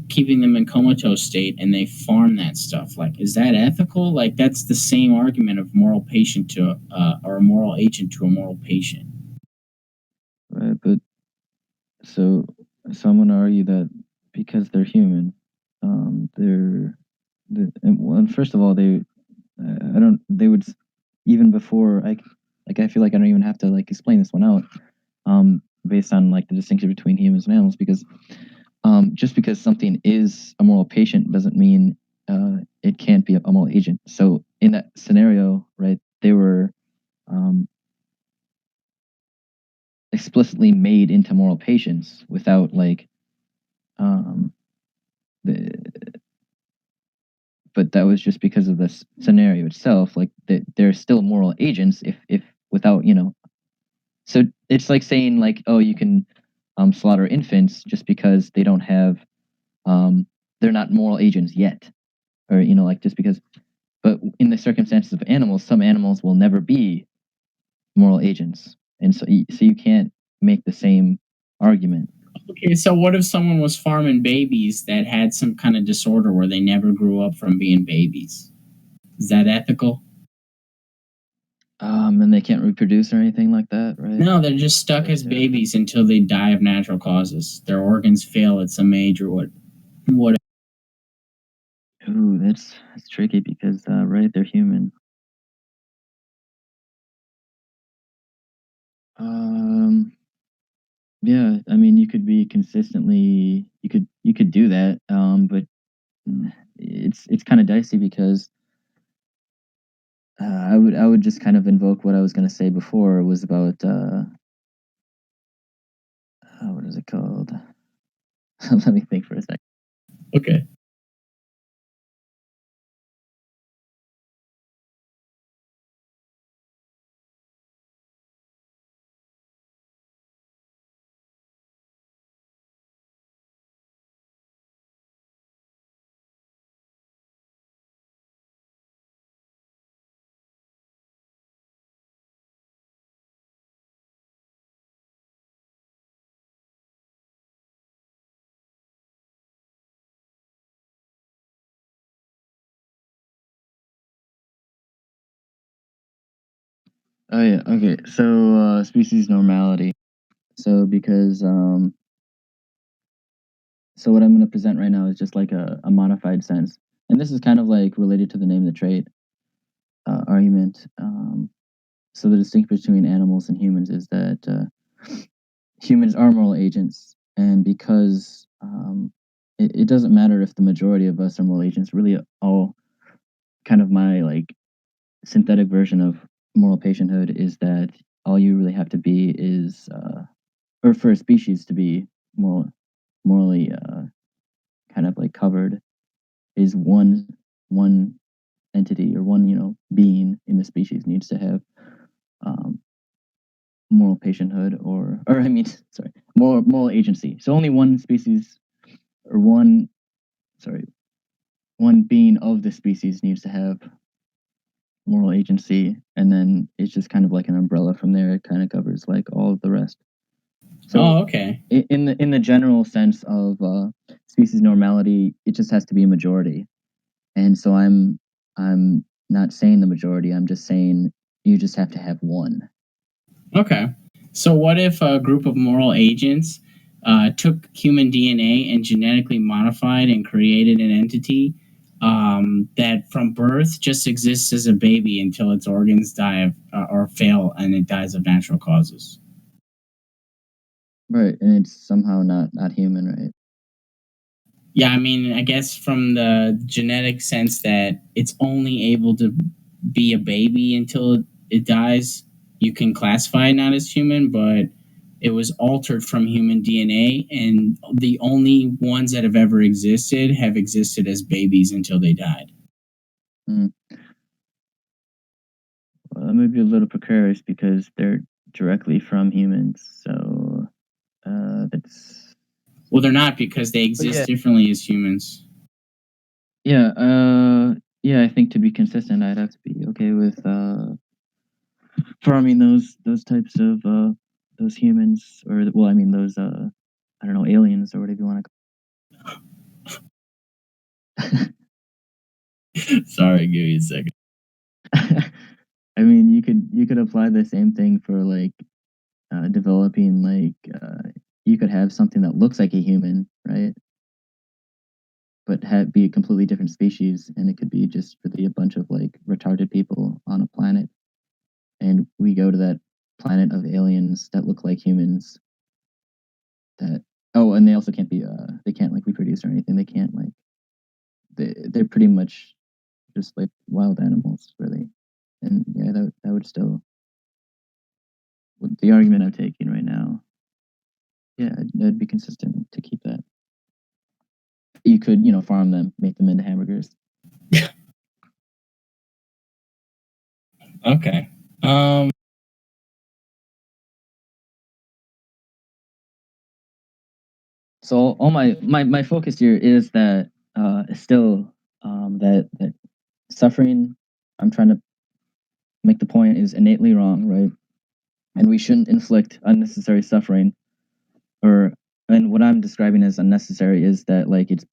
keeping them in comatose state and they farm that stuff. Like, is that ethical? Like, that's the same argument of moral patient to or a moral agent to a moral patient. Right, but so I'm going to argue that because they're human, and first of all, I don't they would even before I feel like I don't even have to like explain this one out based on like the distinction between humans and animals, because just because something is a moral patient doesn't mean it can't be a moral agent. So in that scenario, right, they were explicitly made into moral patients without like the but that was just because of the scenario itself. Like they're still moral agents if without So it's like saying like, oh, you can slaughter infants just because they don't have they're not moral agents yet, or like just because. But in the circumstances of animals, some animals will never be moral agents, and so you can't make the same argument. Okay, so what if someone was farming babies that had some kind of disorder where they never grew up from being babies? Is that ethical? And they can't reproduce or anything like that, right? No, they're just stuck as babies until they die of natural causes. Their organs fail at some age or what. Ooh, that's tricky because right, they're human. Yeah, I mean, you could be consistently, you could do that, but it's kind of dicey because I would just kind of invoke what I was gonna say before was about what is it called? Let me think for a second. Okay. Oh yeah, okay. So species normality. So because so what I'm going to present right now is just like a modified sense, and this is kind of like related to the name of the trait argument. So the distinction between animals and humans is that humans are moral agents, and because it doesn't matter if the majority of us are moral agents. Really, all kind of my like synthetic version of moral patienthood is that all you really have to be is, or for a species to be morally kind of like covered, is one entity or one being in the species needs to have um, moral patienthood or I mean sorry moral agency. So only one species or one being of the species needs to have moral agency, and then it's just kind of like an umbrella from there. It kind of covers like all of the rest. So okay. In the general sense of species normality, it just has to be a majority. And so I'm not saying the majority. I'm just saying you just have to have one. Okay. So what if a group of moral agents took human DNA and genetically modified and created an entity that from birth just exists as a baby until its organs die or fail and it dies of natural causes? Right, and it's somehow not human, right? Yeah, I mean, I guess from the genetic sense that it's only able to be a baby until it dies, you can classify it not as human, but it was altered from human DNA, and the only ones that have ever existed have existed as babies until they died. Mm. Well, that may be a little precarious because they're directly from humans, so that's Well, they're not because they exist differently as humans. yeah. Yeah, I think to be consistent, I'd have to be okay with farming those types of those humans, or well, I mean those I don't know, aliens or whatever you want to. Sorry, give me a second. I mean, you could apply the same thing for like developing like you could have something that looks like a human, right? But be a completely different species, and it could be just really a bunch of like retarded people on a planet, and we go to that planet of aliens that look like humans. That oh, and they also can't be they can't like reproduce or anything. They can't like they're pretty much just like wild animals, really. And yeah, that would still with the argument I'm taking right now. Yeah, that'd be consistent to keep that. You could, farm them, make them into hamburgers. Okay. So all my focus here is that still that suffering. I'm trying to make the point is innately wrong, right? And we shouldn't inflict unnecessary suffering. And what I'm describing as unnecessary is that like it's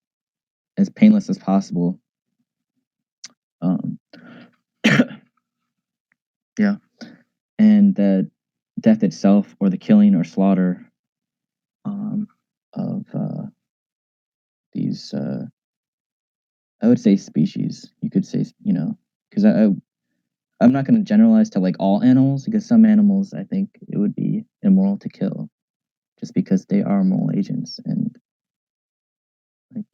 as painless as possible. Um, Yeah. And that death itself, or the killing or slaughter of these, I would say species. You could say, because I'm not going to generalize to like all animals, because some animals I think it would be immoral to kill just because they are moral agents. And like,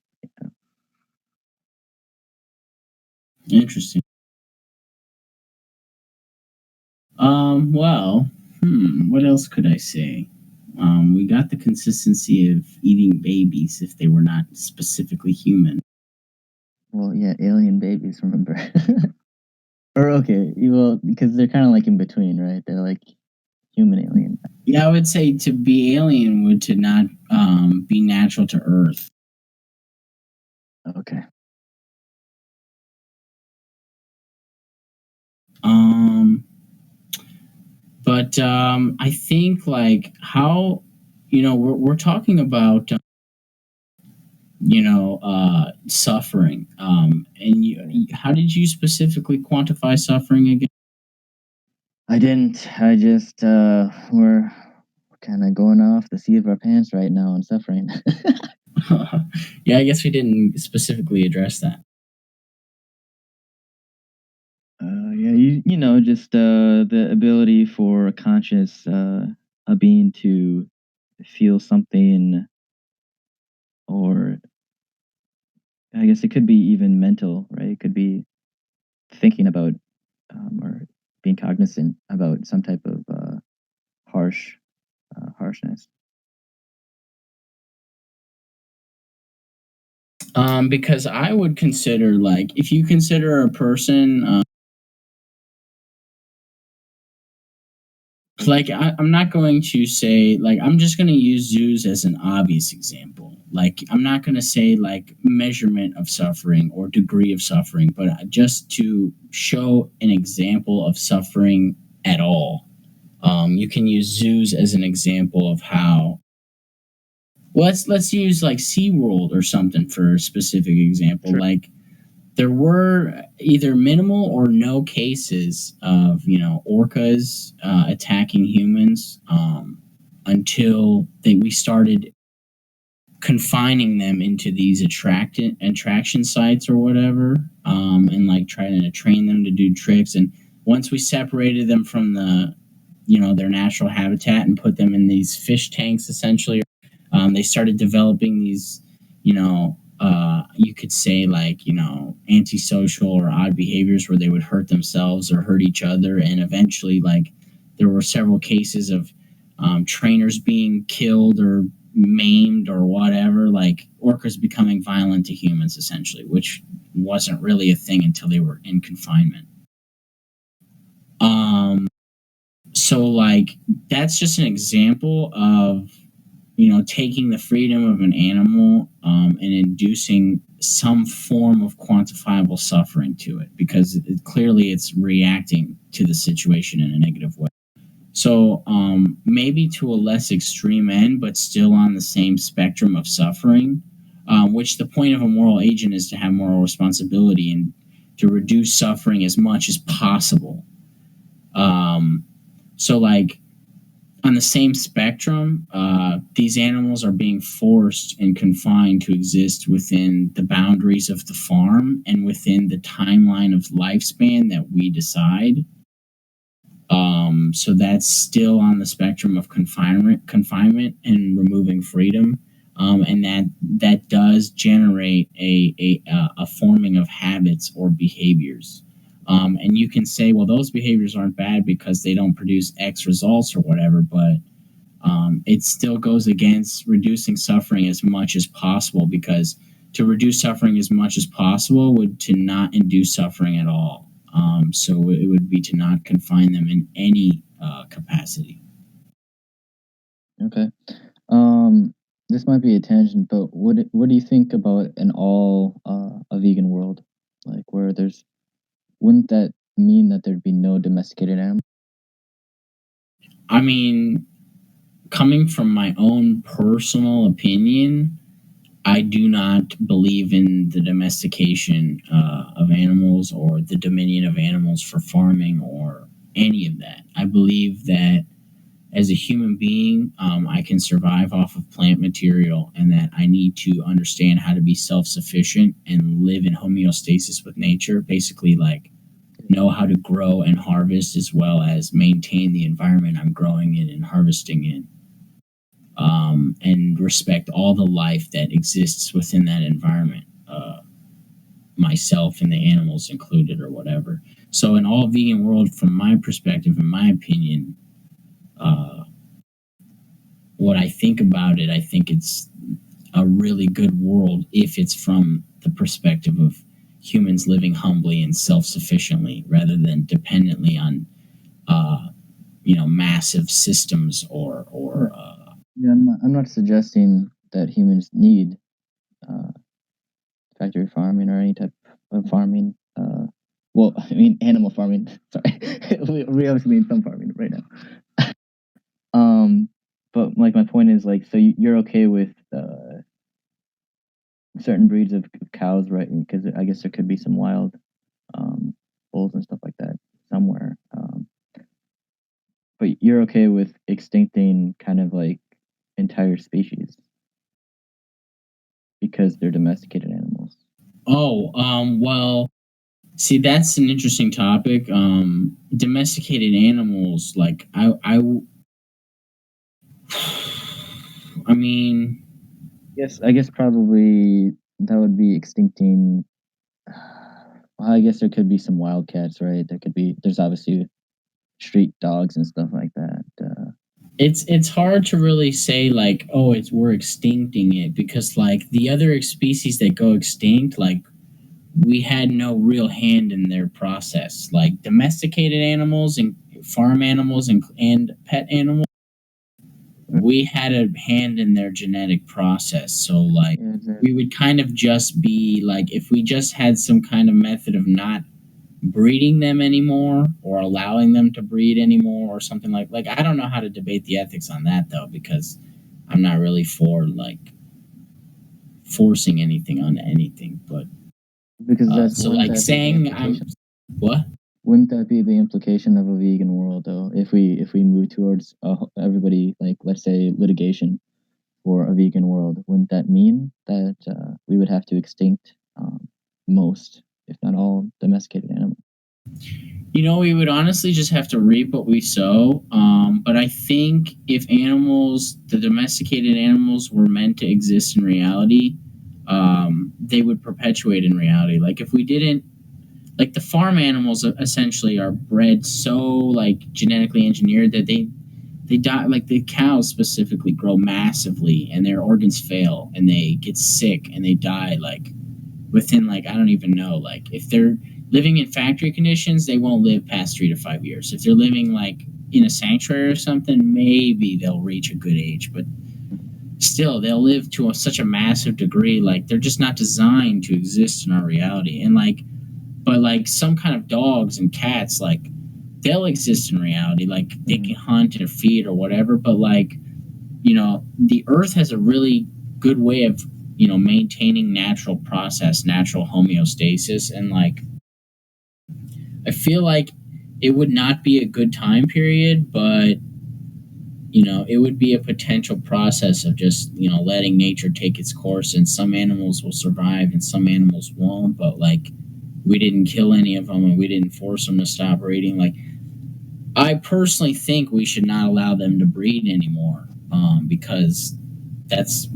yeah. Interesting. Well, what else could I say? We got the consistency of eating babies if they were not specifically human. Well, yeah, alien babies, remember? Or okay, well, because they're kind of like in between, right? They're like human alien. Yeah, I would say to be alien would to not be natural to Earth. Okay. But I think like how we're talking about suffering. And how did you specifically quantify suffering again? I didn't. I just we're kind of going off the seat of our pants right now and suffering. Yeah, I guess we didn't specifically address that. Yeah, just the ability for a conscious a being to feel something, or I guess it could be even mental, right? It could be thinking about or being cognizant about some type of harshness. Because I would consider, like, if you consider a person like I'm not going to say, like, I'm just going to use zoos as an obvious example. Like, I'm not going to say like measurement of suffering or degree of suffering, but just to show an example of suffering at all. You can use zoos as an example of how. Well, let's use like SeaWorld or something for a specific example. Sure. Like, there were either minimal or no cases of orcas attacking humans until we started confining them into these attraction sites or whatever, and like trying to train them to do tricks. And once we separated them from their natural habitat and put them in these fish tanks, essentially, they started developing these, you could say, like, antisocial or odd behaviors where they would hurt themselves or hurt each other. And eventually, like, there were several cases of trainers being killed or maimed or whatever, like orcas becoming violent to humans, essentially, which wasn't really a thing until they were in confinement. So, like, that's just an example of taking the freedom of an animal and inducing some form of quantifiable suffering to it, because clearly it's reacting to the situation in a negative way. So maybe to a less extreme end, but still on the same spectrum of suffering, which the point of a moral agent is to have moral responsibility and to reduce suffering as much as possible. So, like, on the same spectrum, these animals are being forced and confined to exist within the boundaries of the farm and within the timeline of lifespan that we decide. So that's still on the spectrum of confinement and removing freedom, and that does generate a forming of habits or behaviors. And you can say, well, those behaviors aren't bad because they don't produce X results or whatever, but it still goes against reducing suffering as much as possible, because to reduce suffering as much as possible would to not induce suffering at all. So it would be to not confine them in any capacity. Okay. This might be a tangent, but what do you think about an all a vegan world, like where there's wouldn't that mean that there'd be no domesticated animals? I mean, coming from my own personal opinion, I do not believe in the domestication of animals or the dominion of animals for farming or any of that. I believe that as a human being, I can survive off of plant material, and that I need to understand how to be self sufficient and live in homeostasis with nature. Basically, like, know how to grow and harvest as well as maintain the environment I'm growing in and harvesting in. And respect all the life that exists within that environment, myself and the animals included, or whatever. So, in all vegan world, from my perspective, in my opinion, uh, what I think about it, I think it's a really good world if it's from the perspective of humans living humbly and self-sufficiently rather than dependently on uh, massive systems or Yeah, I'm not suggesting that humans need uh, factory farming or any type of farming. Well, I mean animal farming. Sorry, we obviously mean some farming right now. But like my point is like, so you're okay with certain breeds of cows, right? Because I guess there could be some wild bulls and stuff like that somewhere. But you're okay with extincting kind of like entire species because they're domesticated animals. well, see, that's an interesting topic. Domesticated animals, like I mean, Yes, I guess probably that would be extincting. Well, I guess there could be some wildcats, right? There could be. There's obviously street dogs and stuff like that. it's hard to really say like, oh, it's we're extincting it, because like the other species that go extinct, like we had no real hand in their process. Like domesticated animals and farm animals and pet animals, we had a hand in their genetic process. So like Yeah, we exactly. would kind of just be like, if we just had some kind of method of not breeding them anymore or allowing them to breed anymore or something, like I don't know how to debate the ethics on that though, because I'm not really for like forcing anything on anything. But Because that's so wouldn't like that be the saying I'm implication? what? Wouldn't that be the implication of a vegan world, though? If we move towards everybody, like let's say litigation for a vegan world, wouldn't that mean that we would have to extinct most, if not all, domesticated animals? We would honestly just have to reap what we sow. But I think if animals, the domesticated animals, were meant to exist in reality, they would perpetuate in reality. Like if we didn't, like the farm animals essentially are bred so like genetically engineered that they die. Like the cows specifically grow massively and their organs fail and they get sick and they die like within, like, I don't even know, like if they're living in factory conditions, they won't live past 3 to 5 years. If they're living like in a sanctuary or something, maybe they'll reach a good age, but still they'll live to such a massive degree, like they're just not designed to exist in our reality. And like, but like some kind of dogs and cats, like they'll exist in reality, like they can hunt or feed or whatever, but like, the earth has a really good way of, maintaining natural process, natural homeostasis. And like, I feel like it would not be a good time period, but, it would be a potential process of just, letting nature take its course. And some animals will survive and some animals won't. But like, we didn't kill any of them and we didn't force them to stop breeding. Like, I personally think we should not allow them to breed anymore, because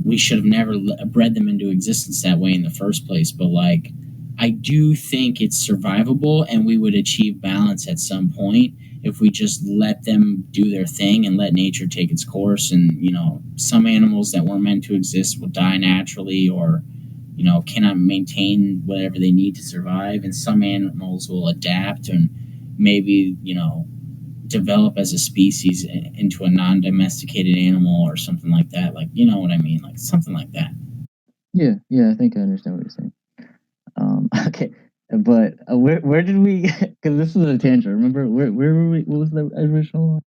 we should have never bred them into existence that way in the first place. But like, I do think it's survivable, and we would achieve balance at some point if we just let them do their thing and let nature take its course. And some animals that weren't meant to exist will die naturally, or cannot maintain whatever they need to survive, and some animals will adapt and maybe develop as a species into a non-domesticated animal or something like that. Like, you know what I mean? Like something like that. Yeah, I think I understand what you're saying. Okay, but where did we? Because this is a tangent. Remember where were we? What was the original one?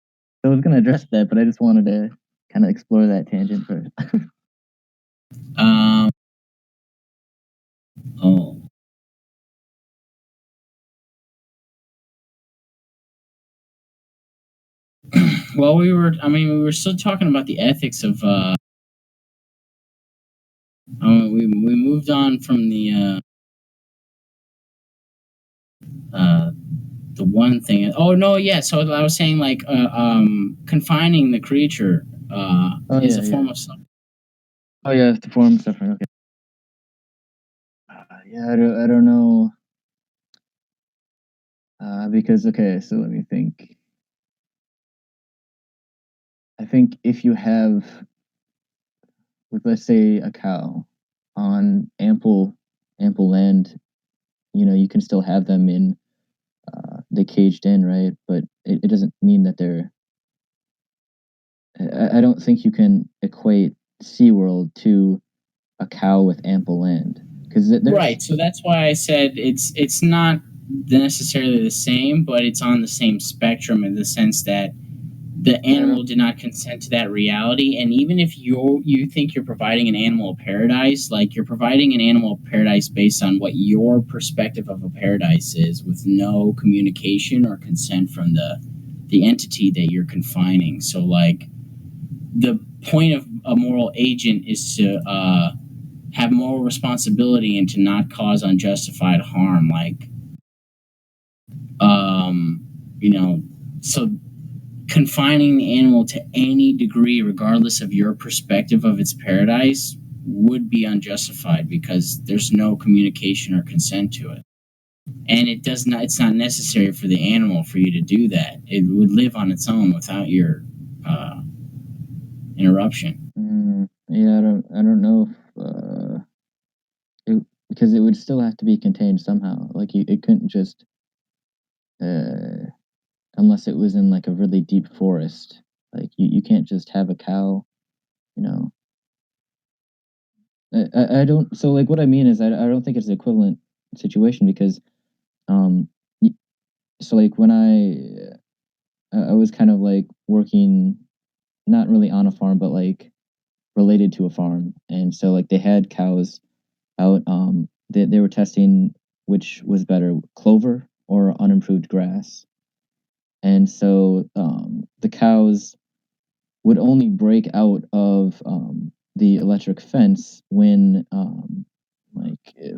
I was gonna address that, but I just wanted to kind of explore that tangent first. Um. Oh. Well, we were still talking about the ethics of. We moved on from uh, the one thing. Oh no, yeah. So I was saying like confining the creature Oh is yeah, a yeah. form of suffering. Oh yeah, the form of suffering. Okay. Yeah, I don't know. Because okay, so let me think. I think if you have, like, let's say a cow on ample land, you can still have them in they caged in, right? But it doesn't mean that they're. I don't think you can equate SeaWorld to a cow with ample land because there's. Right. So that's why I said it's not necessarily the same, but it's on the same spectrum in the sense that the I don't. animal did not consent to that reality. And even if you think you're providing an animal paradise, like you're providing an animal paradise based on what your perspective of a paradise is, with no communication or consent from the entity that you're confining. So like the point of a moral agent is to have moral responsibility and to not cause unjustified harm. Like um, you know, so confining the animal to any degree, regardless of your perspective of its paradise, would be unjustified because there's no communication or consent to it. And it's not necessary for the animal for you to do that. It would live on its own without your interruption. Yeah, I don't know if because it would still have to be contained somehow. Like it couldn't just uh, unless it was in like a really deep forest. Like you can't just have a cow. You know, I don't. So like what I mean is I don't think it's an equivalent situation because um y- so like when I was kind of like working not really on a farm but like related to a farm, and so like they had cows out. They were testing which was better, clover or unimproved grass. And so the cows would only break out of the electric fence when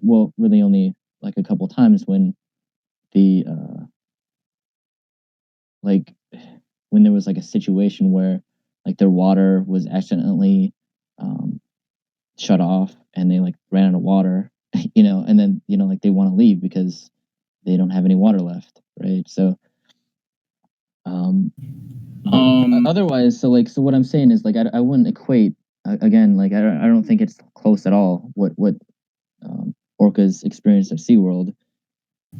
well, really only like a couple times when the like when there was like a situation where like their water was accidentally um, shut off and they like ran out of water, and then like they want to leave because they don't have any water left, right? So but Um, otherwise, so what I'm saying is like I wouldn't equate again, like I don't think it's close at all what orcas experience at SeaWorld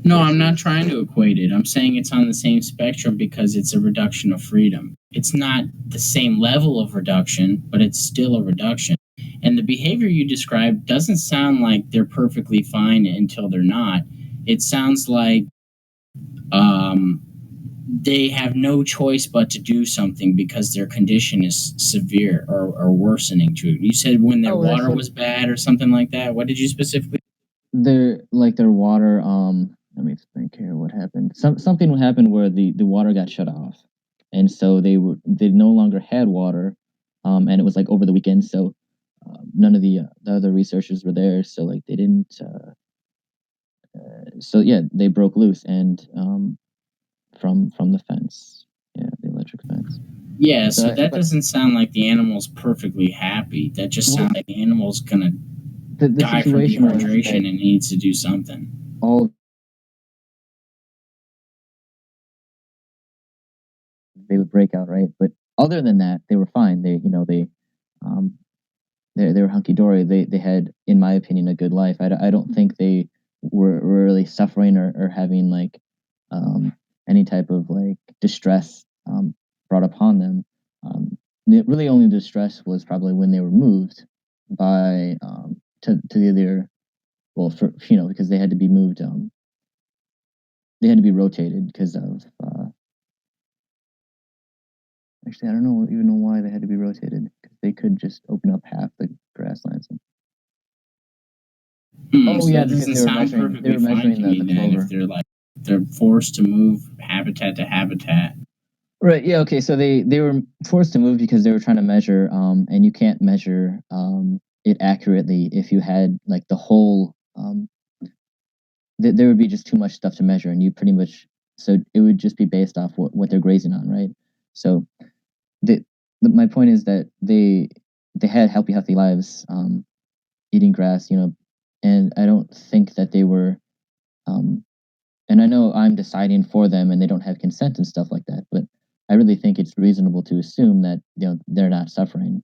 no, I'm not versus. trying to equate it. I'm saying it's on the same spectrum because it's a reduction of freedom. It's not the same level of reduction, but it's still a reduction. And the behavior you described doesn't sound like they're perfectly fine until they're not. It sounds like um, they have no choice but to do something because their condition is severe or worsening to it. You said when their Oh, that's water what was bad or something like that. What did you specifically? their water. Let me think here. What happened? Something would happen where the water got shut off, and so they no longer had water, and it was like over the weekend, so none of the other researchers were there, so like they didn't. So yeah, they broke loose and from the fence, yeah, the electric fence. Yeah, So so that but doesn't sound like the animal's perfectly happy. That just well, sounds like the animal's gonna the die from situation was dehydration that and needs to do something. all they would break out, right? But other than that, they were fine. Um, they were hunky dory. They had, in my opinion, a good life. I don't think they were really suffering or having like um, any type of like distress brought upon them. The really only distress was probably when they were moved by to the other. Well, because they had to be moved. They had to be rotated because of. Actually, I don't even know why they had to be rotated because they could just open up half the grasslands. Oh So yeah, that because doesn't they were sound measuring they perfectly were fine measuring to the me then if clover. they're forced to move habitat to habitat. Right. Yeah. Okay. So they were forced to move because they were trying to measure, and you can't measure it accurately if you had like the whole. There would be just too much stuff to measure, and you pretty much so it would just be based off what they're grazing on, right? So the, my point is that they had healthy lives, eating grass, and I don't think that they were. Um, and I know I'm deciding for them, and they don't have consent and stuff like that, but I really think it's reasonable to assume that they're not suffering,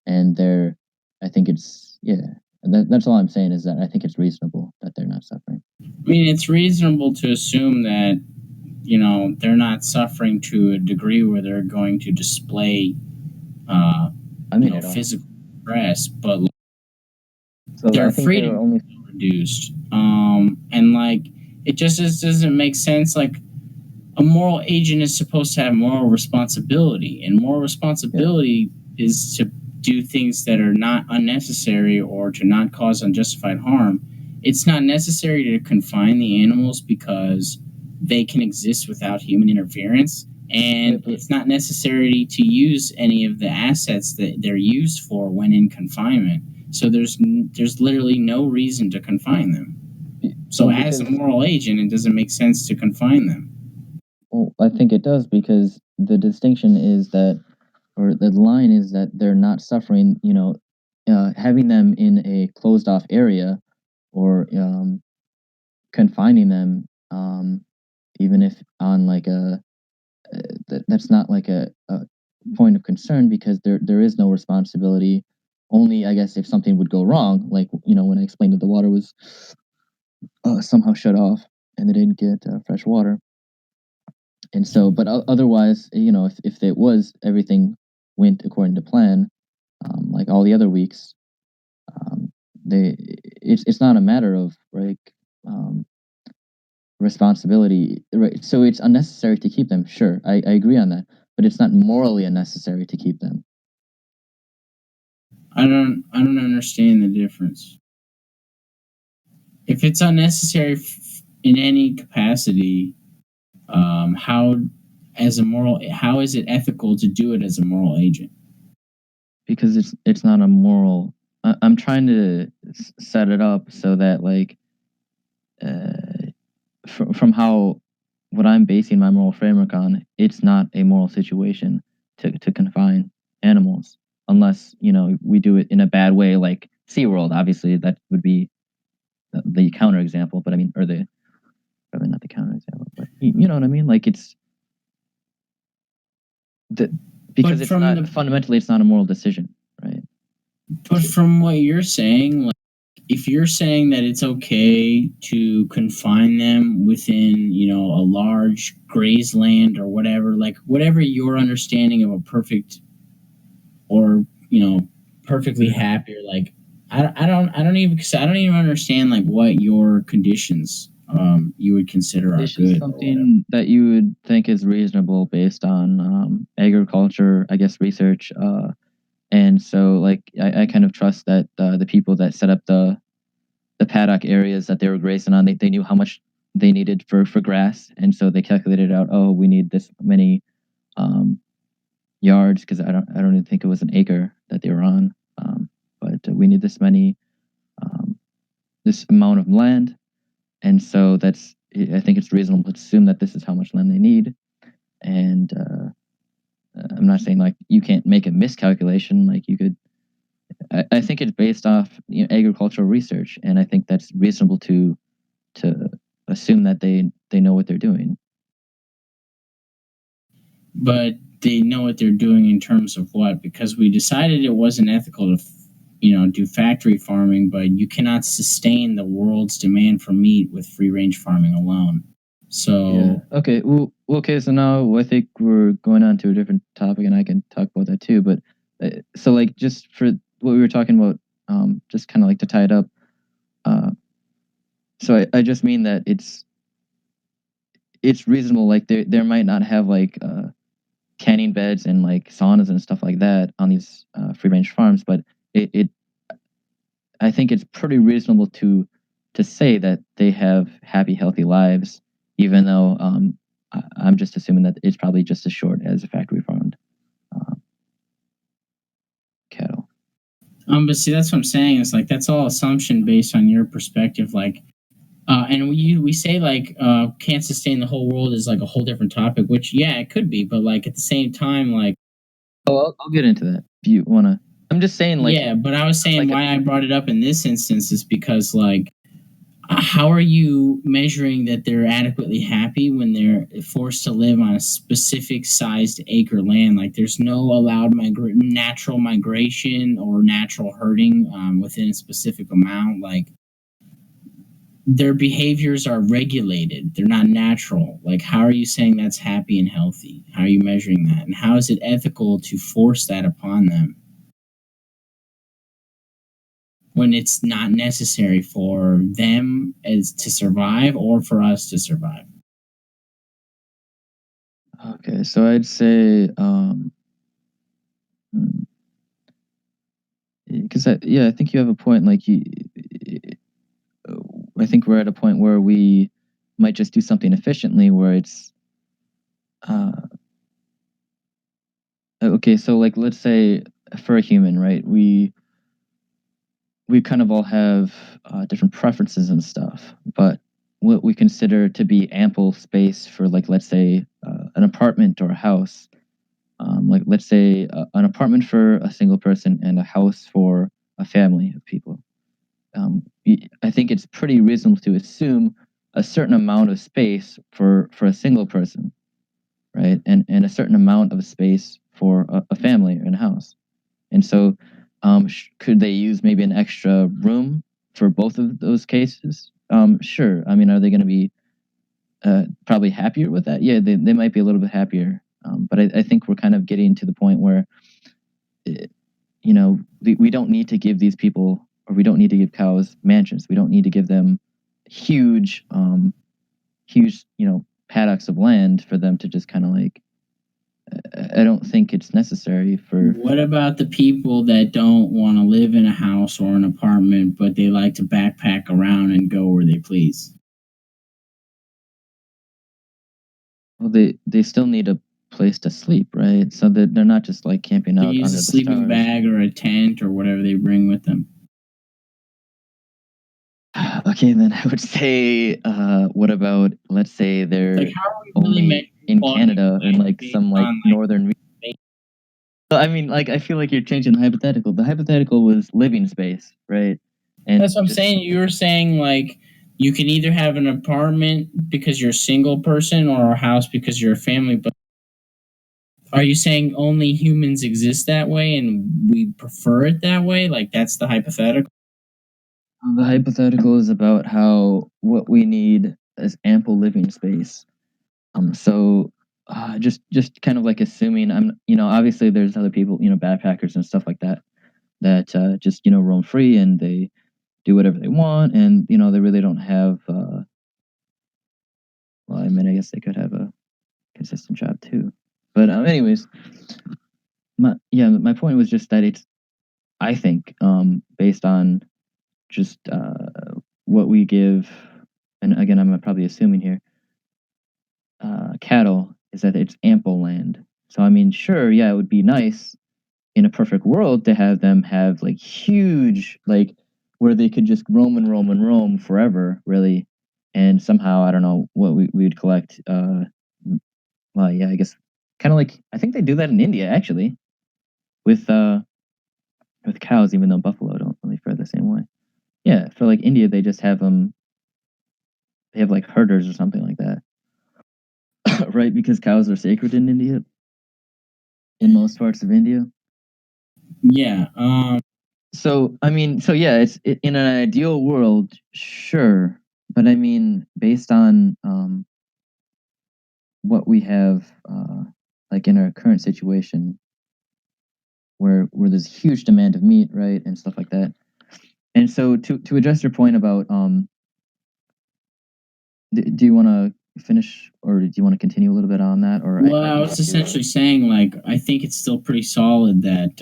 and they're. I think it's yeah. That's all I'm saying is that I think it's reasonable that they're not suffering. I mean, it's reasonable to assume that they're not suffering to a degree where they're going to display I mean, at all. physical stress, but So their I think they were freedom only. is reduced. And like it just doesn't make sense. Like a moral agent is supposed to have moral responsibility, and moral responsibility is to do things that are not unnecessary or to not cause unjustified harm. It's not necessary to confine the animals because they can exist without human interference, and Right, but it's not necessary to use any of the assets that they're used for when in confinement. So there's literally no reason to confine them. So well, as a because moral agent, it doesn't make sense to confine them. well, I think it does because the distinction is that, or the line is that they're not suffering. Having them in a closed off area, or confining them, even if on like that's not like a point of concern because there is no responsibility. Only I guess if something would go wrong, like when I explained that the water was somehow shut off and they didn't get fresh water. And so, but otherwise, if it was everything went according to plan, like all the other weeks, um, it's not a matter of like um, responsibility, right? So it's unnecessary to keep them. Sure, I agree on that, but it's not morally unnecessary to keep them. I don't understand the difference. If it's unnecessary in any capacity, how is it ethical to do it as a moral agent? Because it's not a moral. I'm trying to set it up so that like from how what I'm basing my moral framework on, it's not a moral situation to confine animals unless we do it in a bad way, like SeaWorld. Obviously, that would be the counter example, but I mean, or the probably not the counter example, but you know what I mean. Like it's the because But it's not fundamentally it's not a moral decision, right? from what you're saying, like if you're saying that it's okay to confine them within, a large graze land or whatever, like whatever your understanding of a perfect or, perfectly happy or like I don't even understand like what your conditions you would consider are It's just good or whatever. something that you would think is reasonable based on agriculture, I guess, research. And so, like, I kind of trust that the people that set up the paddock areas that they were grazing on, they knew how much they needed for grass, and so they calculated out, oh, we need this many um, yards because I don't even think it was an acre that they were on, but we need um, this amount of land, and so that's I think it's reasonable to assume that this is how much land they need, and I'm not saying like you can't make a miscalculation, like you could. I think it's based off agricultural research, and I think that's reasonable to assume that they know what they're doing. But they know what they're doing in terms of what? Because we decided it wasn't ethical to, do factory farming, but you cannot sustain the world's demand for meat with free range farming alone. So Yeah. Okay. Well, okay. So now I think we're going on to a different topic, and I can talk about that too. But so, like, just for what we were talking about, just kind of like to tie it up. Uh, so I just mean that it's reasonable. Like, there might not have like canning beds and like saunas and stuff like that on these free range farms, but it I think it's pretty reasonable to say that they have happy, healthy lives, even though I'm just assuming that it's probably just as short as a factory farmed cattle. But see, that's what I'm saying. It's like that's all assumption based on your perspective. Like, and we say like can't sustain the whole world is like a whole different topic. Which yeah, it could be, but like at the same time, like I'll get into that if you wanna. I'm just saying like yeah. But I was saying like why I brought it up in this instance is because like how are you measuring that they're adequately happy when they're forced to live on a specific sized acre land? Like there's no allowed natural migration or natural herding within a specific amount. Like their behaviors are regulated, they're not natural. Like how are you saying that's happy and healthy? How are you measuring that, and how is it ethical to force that upon them when it's not necessary for them as to survive or for us to survive? Okay, so I'd say because I think you have a point. Like I think we're at a point where we might just do something efficiently, where it's okay. So like let's say for a human, right? We kind of all have different preferences and stuff, but what we consider to be ample space for, like, let's say an apartment or a house, like let's say an apartment for a single person and a house for a family of people. I think it's pretty reasonable to assume a certain amount of space for a single person, right, and a certain amount of space for a family in a house. And so, could they use maybe an extra room for both of those cases? Sure. I mean, are they going to be probably happier with that? Yeah, they might be a little bit happier. But I think we're kind of getting to the point where, we don't need to give these people, or we don't need to give cows mansions. We don't need to give them huge, huge, paddocks of land for them to just kind of like. I don't think it's necessary for. What about the people that don't want to live in a house or an apartment, but they like to backpack around and go where they please? Well, they still need a place to sleep, right? So that they're not just like camping They out use under a the sleeping stars. bag or a tent or whatever they bring with them. Okay, then I would say, what about, let's say they're Like, how are we really only in measuring Canada and like based some like on northern. I mean, like I feel like you're changing the hypothetical. The hypothetical was living space, right? And That's what I'm saying. You were saying like you can either have an apartment because you're a single person or a house because you're a family. But are you saying only humans exist that way and we prefer it that way? Like that's the hypothetical. The hypothetical is about how what we need is ample living space. So just kind of like assuming obviously there's other people, backpackers and stuff like that, that just roam free and they do whatever they want, and they really don't have. Well, I mean, I guess they could have a consistent job too. But anyways, my point was just that it's, I think, based on just what we give, and again, I'm probably assuming here, cattle, is that it's ample land. So I mean, sure, yeah, it would be nice in a perfect world to have them have like huge, like where they could just roam and roam and roam forever, really. And somehow, I don't know what we would collect. Well, yeah, I guess kind of like, I think they do that in India actually with cows, even though buffalo don't really fare the same way. Yeah, for like India, they just have them. They have like herders or something like that, right? Because cows are sacred in India, in most parts of India. Yeah. So I mean, so yeah, in an ideal world, sure, but I mean, based on what we have, like in our current situation, where there's huge demand of meat, right, and stuff like that. And so to address your point about, do you want to finish, or do you want to continue a little bit on that, or Well, I was essentially saying like I think it's still pretty solid that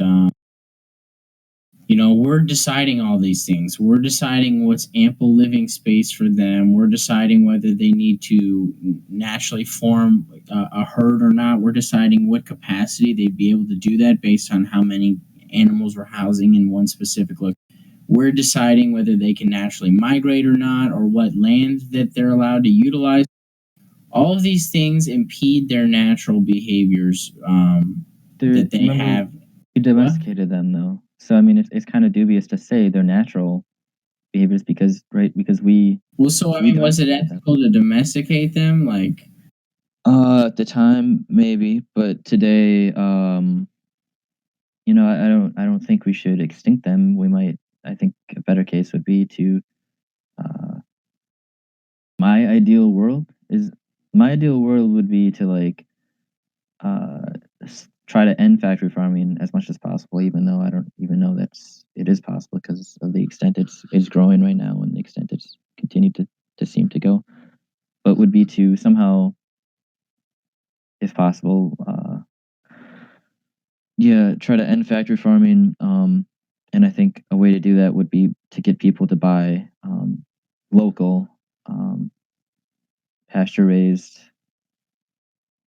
we're deciding all these things. We're deciding what's ample living space for them. We're deciding whether they need to naturally form a herd or not. We're deciding what capacity they'd be able to do that based on how many animals we're housing in one specific location. We're deciding whether they can naturally migrate or not, or what land that they're allowed to utilize. All of these things impede their natural behaviors that they Remember, have. we domesticated them though, so I mean, it's kind of dubious to say they're natural behaviors because we. Well, so I mean, was it ethical to domesticate them? Like, at the time, maybe, but today, I don't think we should extinct them. We might. I think a better case would be to. My ideal world would be to like try to end factory farming as much as possible, even though I don't even know it is possible because of the extent it's growing right now and the extent it's continued to seem to go. But would be to somehow, if possible, try to end factory farming. And I think a way to do that would be to get people to buy local, pasture raised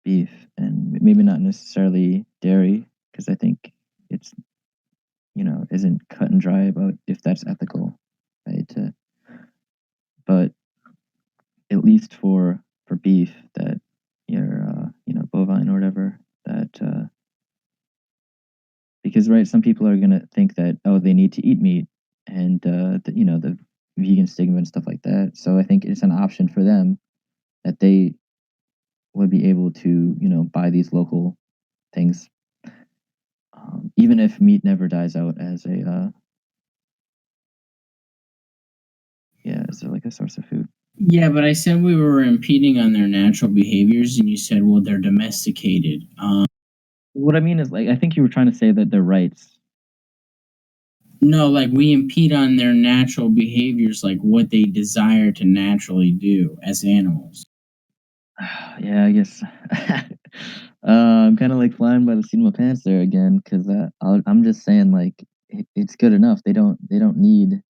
beef, and maybe not necessarily dairy, because I think it's isn't cut and dry about if that's ethical, right? But at least for beef, that you're bovine or whatever, that because right, some people are gonna think that, oh, they need to eat meat, and the vegan stigma and stuff like that. So I think it's an option for them that they would be able to buy these local things, even if meat never dies out as a like a source of food. yeah, but I said we were impeding on their natural behaviors, and you said, well, they're domesticated. What I mean is, like, I think you were trying to say that their rights. No, like we impede on their natural behaviors, like what they desire to naturally do as animals. Yeah, I guess. I'm kind of like flying by the seat of my pants there again, because I'm just saying, like, it's good enough. They don't need.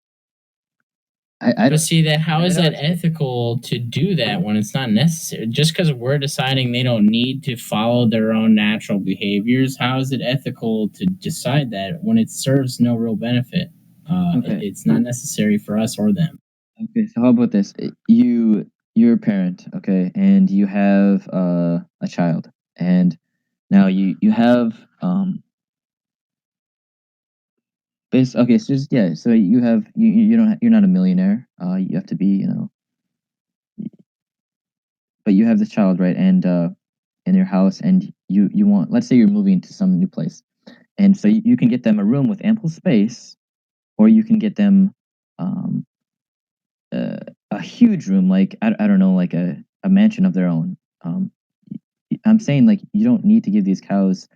But see that how is that ethical to do that when it's not necessary? Just because we're deciding they don't need to follow their own natural behaviors, how is it ethical to decide that when it serves no real benefit? Okay. It's not necessary for us or them. Okay, so how about this? You're a parent, okay, and you have a child, and now you have okay, so just so you have you don't you're not a millionaire. You have to be, but you have this child, right? And in your house, and you want, let's say you're moving to some new place, and so you can get them a room with ample space, or you can get them um a huge room, like I don't know, like a mansion of their own. I'm saying, like, you don't need to give these cows.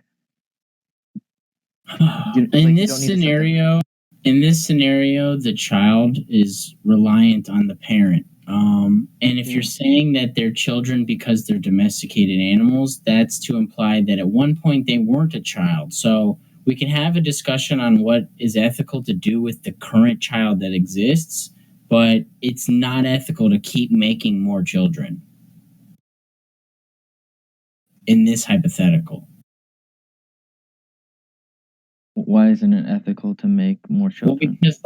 In this scenario, the child is reliant on the parent. And if you're saying that they're children because they're domesticated animals, that's to imply that at one point they weren't a child. So we can have a discussion on what is ethical to do with the current child that exists, but it's not ethical to keep making more children in this hypothetical. Why isn't it ethical to make more children? Well, because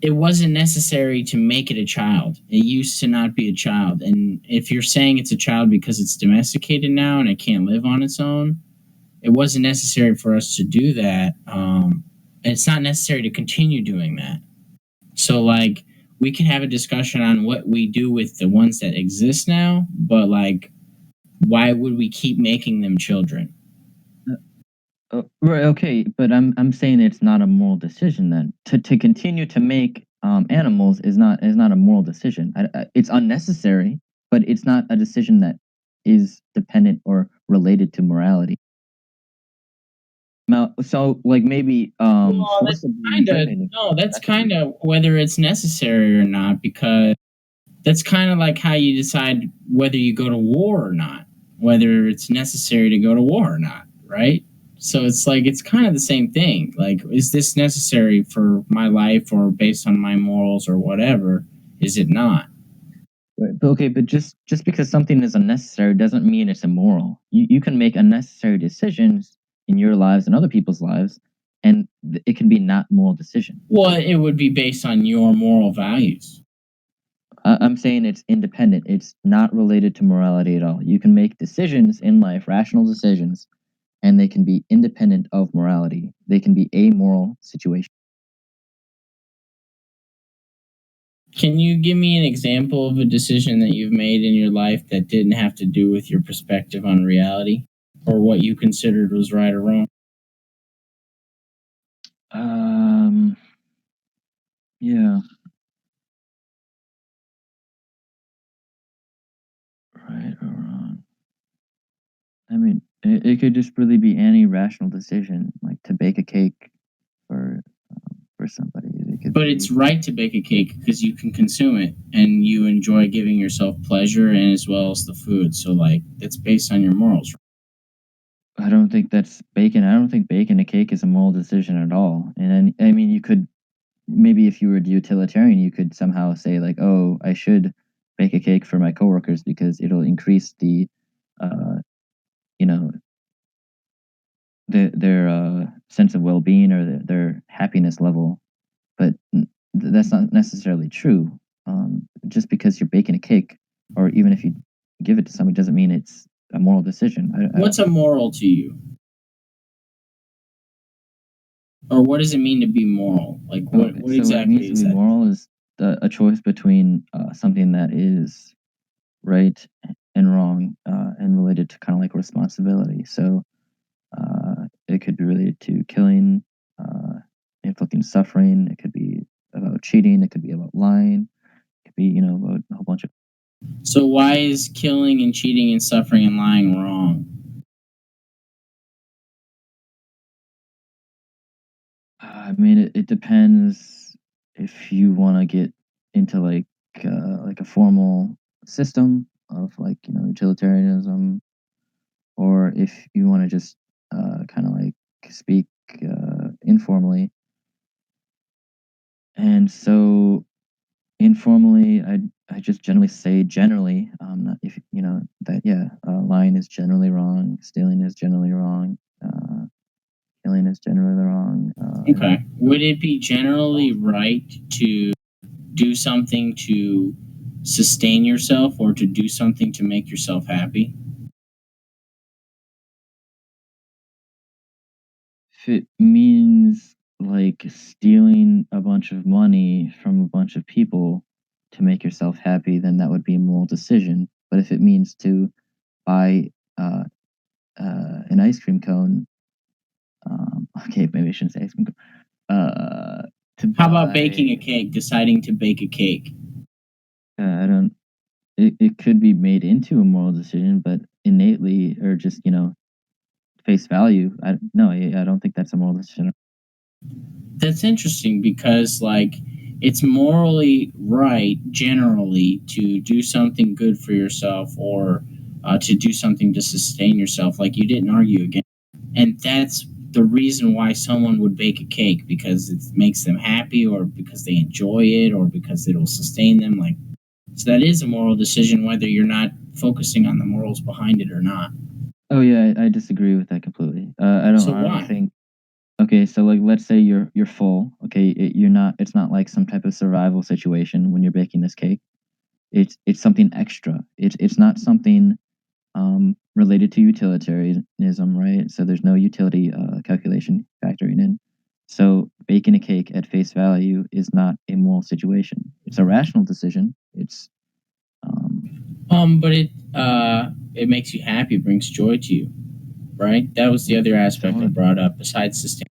it wasn't necessary to make it a child. It used to not be a child. And if you're saying it's a child because it's domesticated now and it can't live on its own, it wasn't necessary for us to do that. And it's not necessary to continue doing that. So, we can have a discussion on what we do with the ones that exist now, but, why would we keep making them children? Right, okay, but I'm saying it's not a moral decision then. To continue to make animals is not a moral decision. It's unnecessary, but it's not a decision that is dependent or related to morality. Now, so like maybe that's kind of whether it's necessary or not, because that's kind of like how you decide whether you go to war or not, whether it's necessary to go to war or not, right? So it's like it's kind of the same thing. Like, is this necessary for my life or based on my morals or whatever? Is it not? But okay, but just because something is unnecessary doesn't mean it's immoral. You can make unnecessary decisions in your lives and other people's lives, and it can be not moral decision. Well, it would be based on your moral values. I'm saying it's independent. It's not related to morality at all. You can make decisions in life, rational decisions, and they can be independent of morality. They can be amoral situation. Can you give me an example of a decision that you've made in your life that didn't have to do with your perspective on reality or what you considered was right or wrong? Yeah. Right or wrong. I mean, it could just really be any rational decision, like to bake a cake for for somebody. It could But be. it's right to bake a cake because you can consume it and you enjoy giving yourself pleasure and as well as the food. So, like, it's based on your morals. I don't think that's bacon. I don't think baking a cake is a moral decision at all. And I mean, you could maybe if you were utilitarian, you could somehow say like, "Oh, I should bake a cake for my coworkers because it'll increase the, uh, you know, their sense of well-being or their happiness level." But that's not necessarily true. Just because you're baking a cake, or even if you give it to somebody, doesn't mean it's a moral decision. I What's a moral to you? Or what does it mean to be moral? Like, what, Okay, what so what it means exactly to is be that? moral is a choice between something that is right and wrong, and related to kind of like responsibility. So it could be related to killing, inflicting suffering. It could be about cheating. It could be about lying. It could be about a whole bunch of. So, why is killing and cheating and suffering and lying wrong? I mean, it depends if you want to get into like a formal system of like utilitarianism, or if you want to just kind of like speak informally. And so informally, I just generally say generally, not if that yeah, lying is generally wrong, stealing is generally wrong, killing is generally wrong. Okay. Would it be generally right to do something to sustain yourself or to do something to make yourself happy? If it means like stealing a bunch of money from a bunch of people to make yourself happy, then that would be a moral decision. But if it means to buy uh, an ice cream cone, okay, maybe I shouldn't say ice cream cone. To How about baking a buy, cake, deciding to bake a cake? I don't. It could be made into a moral decision, but innately or just face value, I don't think that's a moral decision. That's interesting because, like, it's morally right generally to do something good for yourself or to do something to sustain yourself. Like, you didn't argue again. And that's the reason why someone would bake a cake because it makes them happy or because they enjoy it or because it'll sustain them. Like, so that is a moral decision whether you're not focusing on the morals behind it or not. Oh yeah, I disagree with that completely. So I don't why? think. Okay, so like let's say you're full. Okay, you're not. It's not like some type of survival situation when you're baking this cake. It's something extra. It's not something related to utilitarianism, right? So there's no utility calculation factoring in. So baking a cake at face value is not a moral situation. It's a rational decision. It's But it makes you happy, brings joy to you, right? That was the other so aspect I what? brought up besides sustain.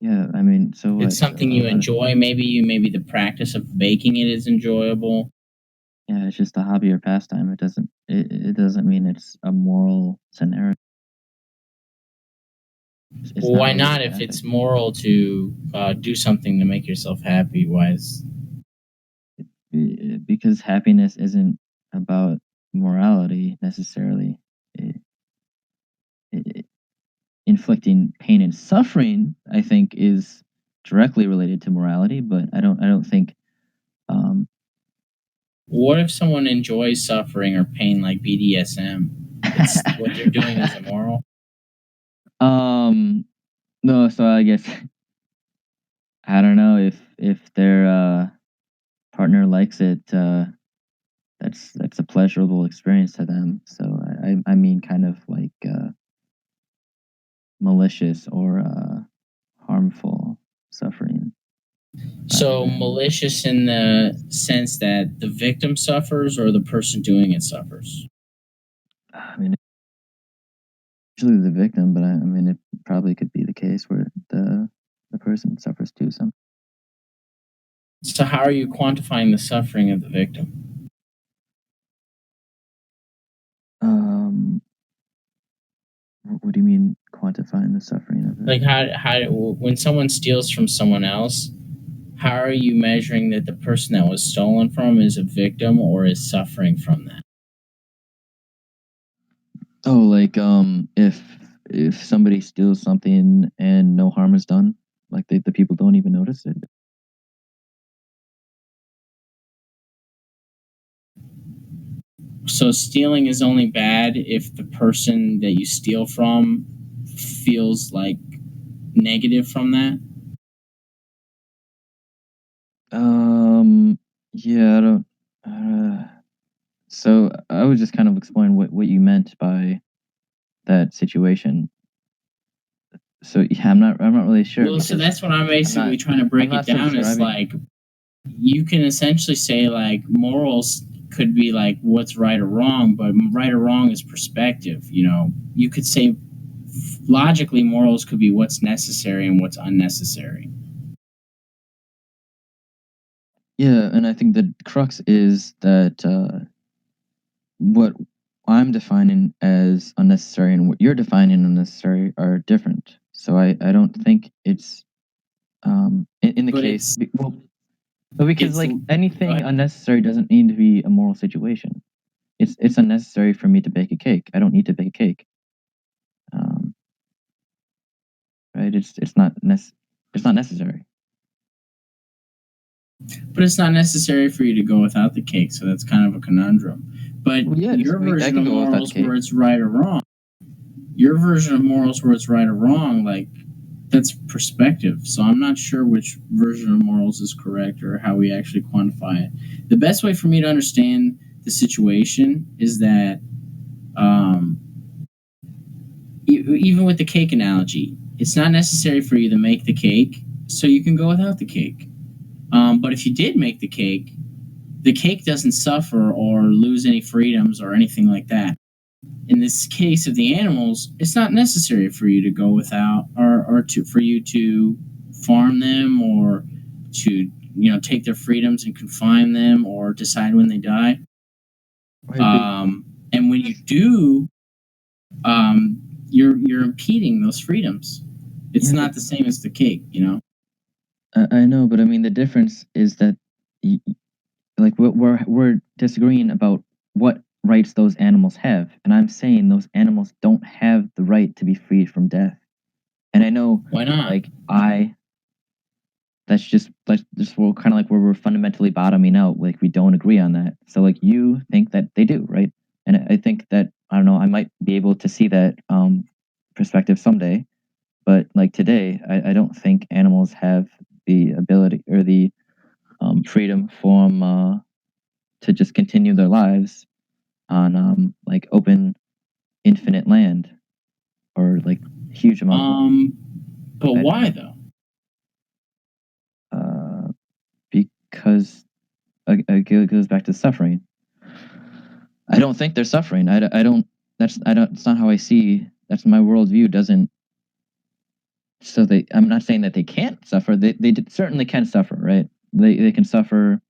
Yeah, I mean, so It's what? So something a you lot of enjoy. Maybe the practice of baking it is enjoyable. yeah, it's just a hobby or pastime. It doesn't mean it's a moral scenario. It's Well, not why not related to if ethics. it's moral to do something to make yourself happy? Why is Because happiness isn't about morality necessarily. It, it, inflicting pain and suffering, I think, is directly related to morality. But I don't think. Um, What if someone enjoys suffering or pain like BDSM? It's what they're doing is immoral. no, so I guess I don't know if their partner likes it. That's a pleasurable experience to them. So I mean, kind of like malicious or harmful suffering. So rather than- malicious in the sense that the victim suffers or the person doing it suffers. I mean, usually the victim, but I mean, it probably could be the case where the person suffers too. Some. So how are you quantifying the suffering of the victim? What do you mean quantifying the suffering of it? Like how when someone steals from someone else, how are you measuring that the person that was stolen from is a victim or is suffering from that? Oh, like if somebody steals something and no harm is done, like the people don't even notice it. So stealing is only bad if the person that you steal from feels like negative from that. Yeah, I don't. So I was just kind of exploring what you meant by that situation. So yeah, I'm not really sure. Well, so that's what I'm basically not- trying to break I'm not it down. Is subscribing. like you can essentially say like morals could be like what's right or wrong, but right or wrong is perspective. You know, you could say logically morals could be what's necessary and what's unnecessary. Yeah, and I think the crux is that what I'm defining as unnecessary and what you're defining unnecessary are different. So I don't think it's in the But case it's well, but because it's like go anything ahead. unnecessary doesn't need to be a moral situation. It's unnecessary for me to bake a cake. I don't need to bake a cake. Um, right? It's not necessary. But it's not necessary for you to go without the cake, so that's kind of a conundrum. But Well, yes, your I version can of go without the morals where cake. it's right or wrong, your version of morals where it's right or wrong, like that's perspective. So I'm not sure which version of morals is correct or how we actually quantify it. The best way for me to understand the situation is that um, even with the cake analogy, it's not necessary for you to make the cake, so you can go without the cake. But if you did make the cake doesn't suffer or lose any freedoms or anything like that. In this case of the animals, it's not necessary for you to go without or to for you to farm them or to take their freedoms and confine them or decide when they die. And when you do, you're impeding those freedoms. It's Yeah, not the same as the cake, you know. I know, but I mean the difference is that like we're disagreeing about what rights those animals have, and I'm saying those animals don't have the right to be freed from death. And I know, Why not? like that's just well, kind of like where we're fundamentally bottoming out. Like we don't agree on that. So like you think that they do, right? And I think that I don't know. I might be able to see that perspective someday, but like today, I don't think animals have the ability or the freedom from to just continue their lives on like open infinite land or like huge amount of land. But I why don't though? because it goes back to suffering. I don't think they're suffering. I don't. I don't. It's not how I see. That's my worldview. Doesn't. So they. I'm not saying that they can't suffer. They certainly can suffer. Right. They can suffer.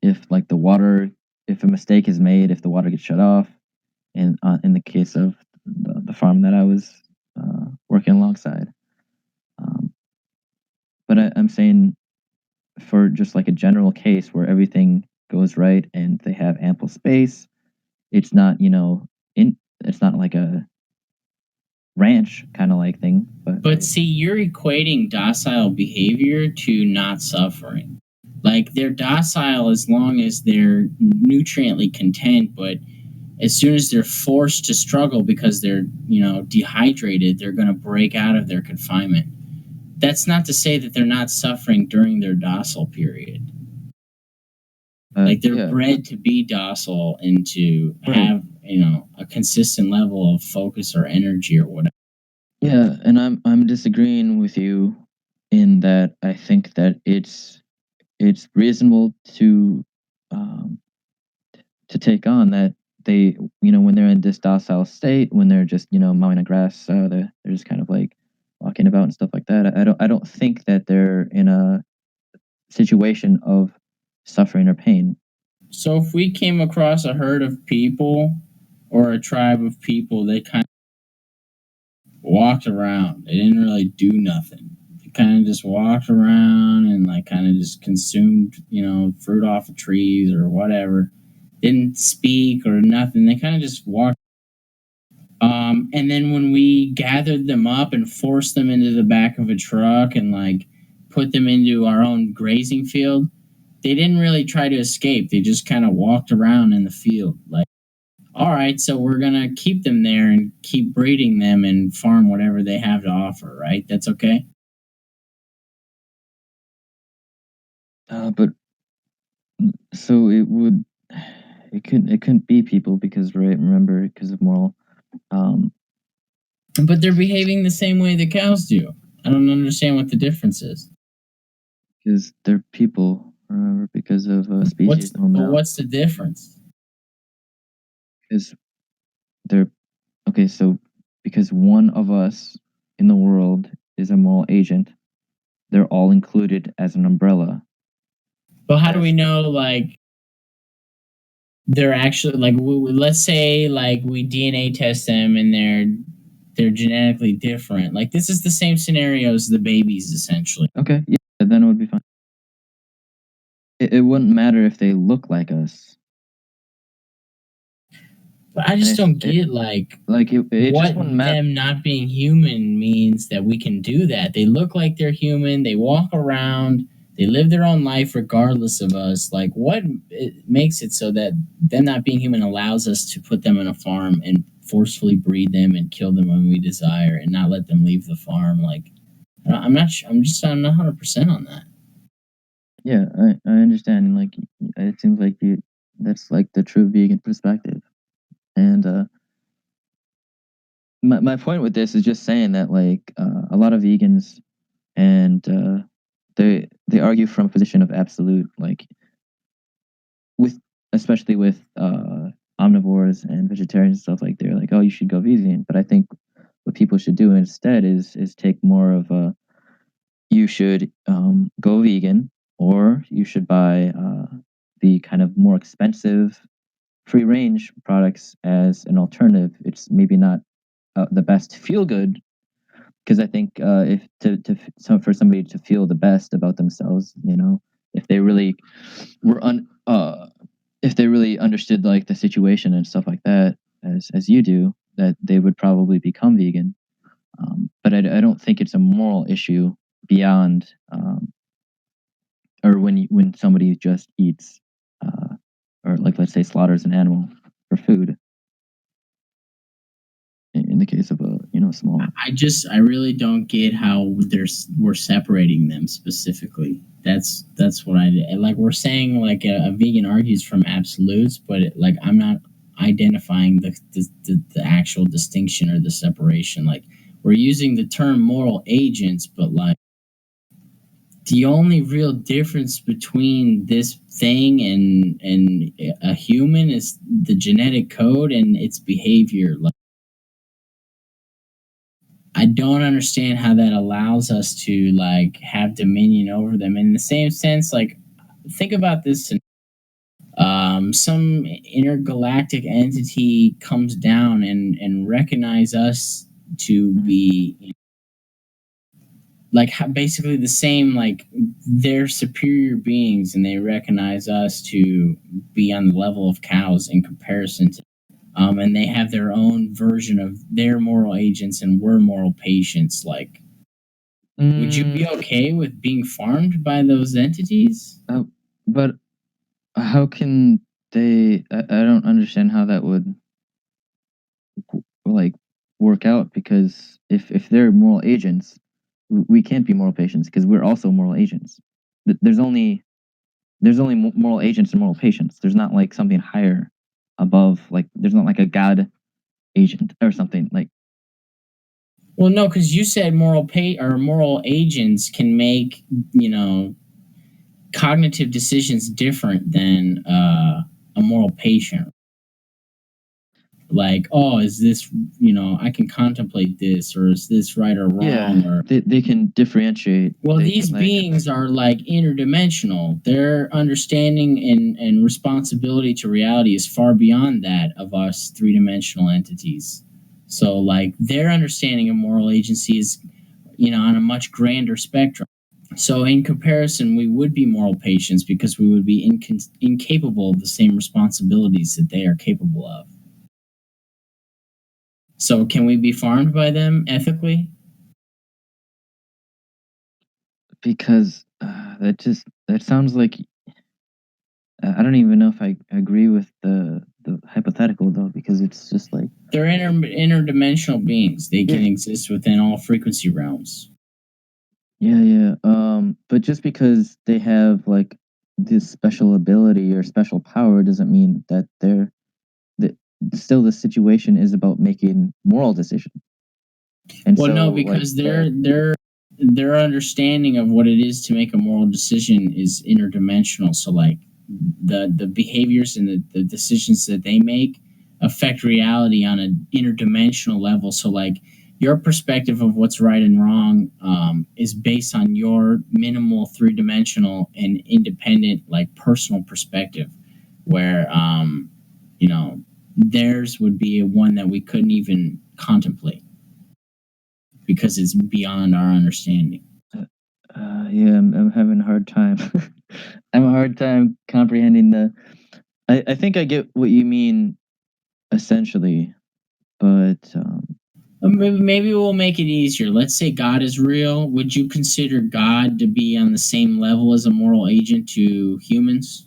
If like the water, if a mistake is made, if the water gets shut off, in the case of the farm that I was working alongside. Um, but I'm saying for just like a general case where everything goes right and they have ample space, it's not in it's not like ranch kind of like thing. But see, you're equating docile behavior to not suffering. Like they're docile as long as they're nutriently content, but as soon as they're forced to struggle because they're, dehydrated, they're going to break out of their confinement. That's not to say that they're not suffering during their docile period. Like they're bred to be docile and to have, a consistent level of focus or energy or whatever. Yeah, and I'm disagreeing with you in that I think that it's reasonable to take on that they, when they're in this docile state, when they're just, mowing the grass, they're just kind of like walking about and stuff like that. I don't think that they're in a situation of suffering or pain. So if we came across a herd of people or a tribe of people, they kind of walked around. They didn't really do nothing. They kind of just walked around and like kind of just consumed, fruit off of trees or whatever. Didn't speak or nothing. They kind of just walked. And then when we gathered them up and forced them into the back of a truck and like put them into our own grazing field, they didn't really try to escape. They just kind of walked around in the field. Like, all right, so we're going to keep them there and keep breeding them and farm whatever they have to offer, right? That's okay? But so it couldn't be people because, right, remember, because of moral. But they're behaving the same way the cows do. I don't understand what the difference is. Because they're people, remember, because of species. But what's the difference? Because they're okay. So because one of us in the world is a moral agent, they're all included as an umbrella. But how do we know, like, they're actually, like, let's say, like, we DNA test them and they're genetically different. Like, this is the same scenario as the babies, essentially. Okay, yeah, then it would be fine. It wouldn't matter if they look like us. But I just don't get, like it what them not being human means that we can do that. They look like they're human. They walk around. They live their own life regardless of us. Like, what makes it so that them not being human allows us to put them in a farm and forcefully breed them and kill them when we desire and not let them leave the farm? Like, I'm not 100% on that. Yeah, I understand. And like, it seems like that's like the true vegan perspective. And my point with this is just saying that like a lot of vegans and they argue from a position of absolute, like with especially with omnivores and vegetarians and stuff, like they're like, oh, you should go vegan. But I think what people should do instead is take more of a, you should go vegan, or you should buy the kind of more expensive free range products as an alternative. It's maybe not the best feel good, because I think if so for somebody to feel the best about themselves, if they really were if they really understood like the situation and stuff like that, as you do, that they would probably become vegan. But I don't think it's a moral issue beyond, or when somebody just eats, or like let's say slaughters an animal for food. In the case of a small, I really don't get how we're separating them specifically. That's what I like. We're saying like a vegan argues from absolutes, but like I'm not identifying the actual distinction or the separation. Like we're using the term moral agents, but like the only real difference between this thing and a human is the genetic code and its behavior. Like I don't understand how that allows us to like have dominion over them. In the same sense, like think about this: some intergalactic entity comes down and recognize us to be like basically the same, like they're superior beings, and they recognize us to be on the level of cows in comparison to. and they have their own version of their moral agents, and we're moral patients. Like, would you be okay with being farmed by those entities? But how can they? I don't understand how that would like work out, because if they're moral agents, we can't be moral patients because we're also moral agents. There's only moral agents and moral patients. There's not like something higher above. Like there's not like a god agent or something like. Well, no, because you said moral agents can make cognitive decisions different than a moral patient. Like, oh, is this I can contemplate this, or is this right or wrong? Or They can differentiate. well, They these can, beings are like interdimensional. Their understanding and responsibility to reality is far beyond that of us three-dimensional entities. So, like, their understanding of moral agency is, on a much grander spectrum. So, in comparison, we would be moral patients because we would be incapable of the same responsibilities that they are capable of. So, can we be farmed by them ethically? because that sounds like I don't even know if I agree with the hypothetical though, because it's just like they're interdimensional beings. They can exist within all frequency realms. Yeah. But just because they have like this special ability or special power doesn't mean that that still the situation is about making moral decisions. And well, so, no, because their understanding of what it is to make a moral decision is interdimensional. So, like, the behaviors and the decisions that they make affect reality on an interdimensional level. So, like, your perspective of what's right and wrong is based on your minimal three-dimensional and independent, like, personal perspective, where theirs would be one that we couldn't even contemplate because it's beyond our understanding. Yeah, I'm having a hard time. I'm having a hard time comprehending the. I think I get what you mean, essentially, but Maybe we'll make it easier. Let's say God is real. Would you consider God to be on the same level as a moral agent to humans?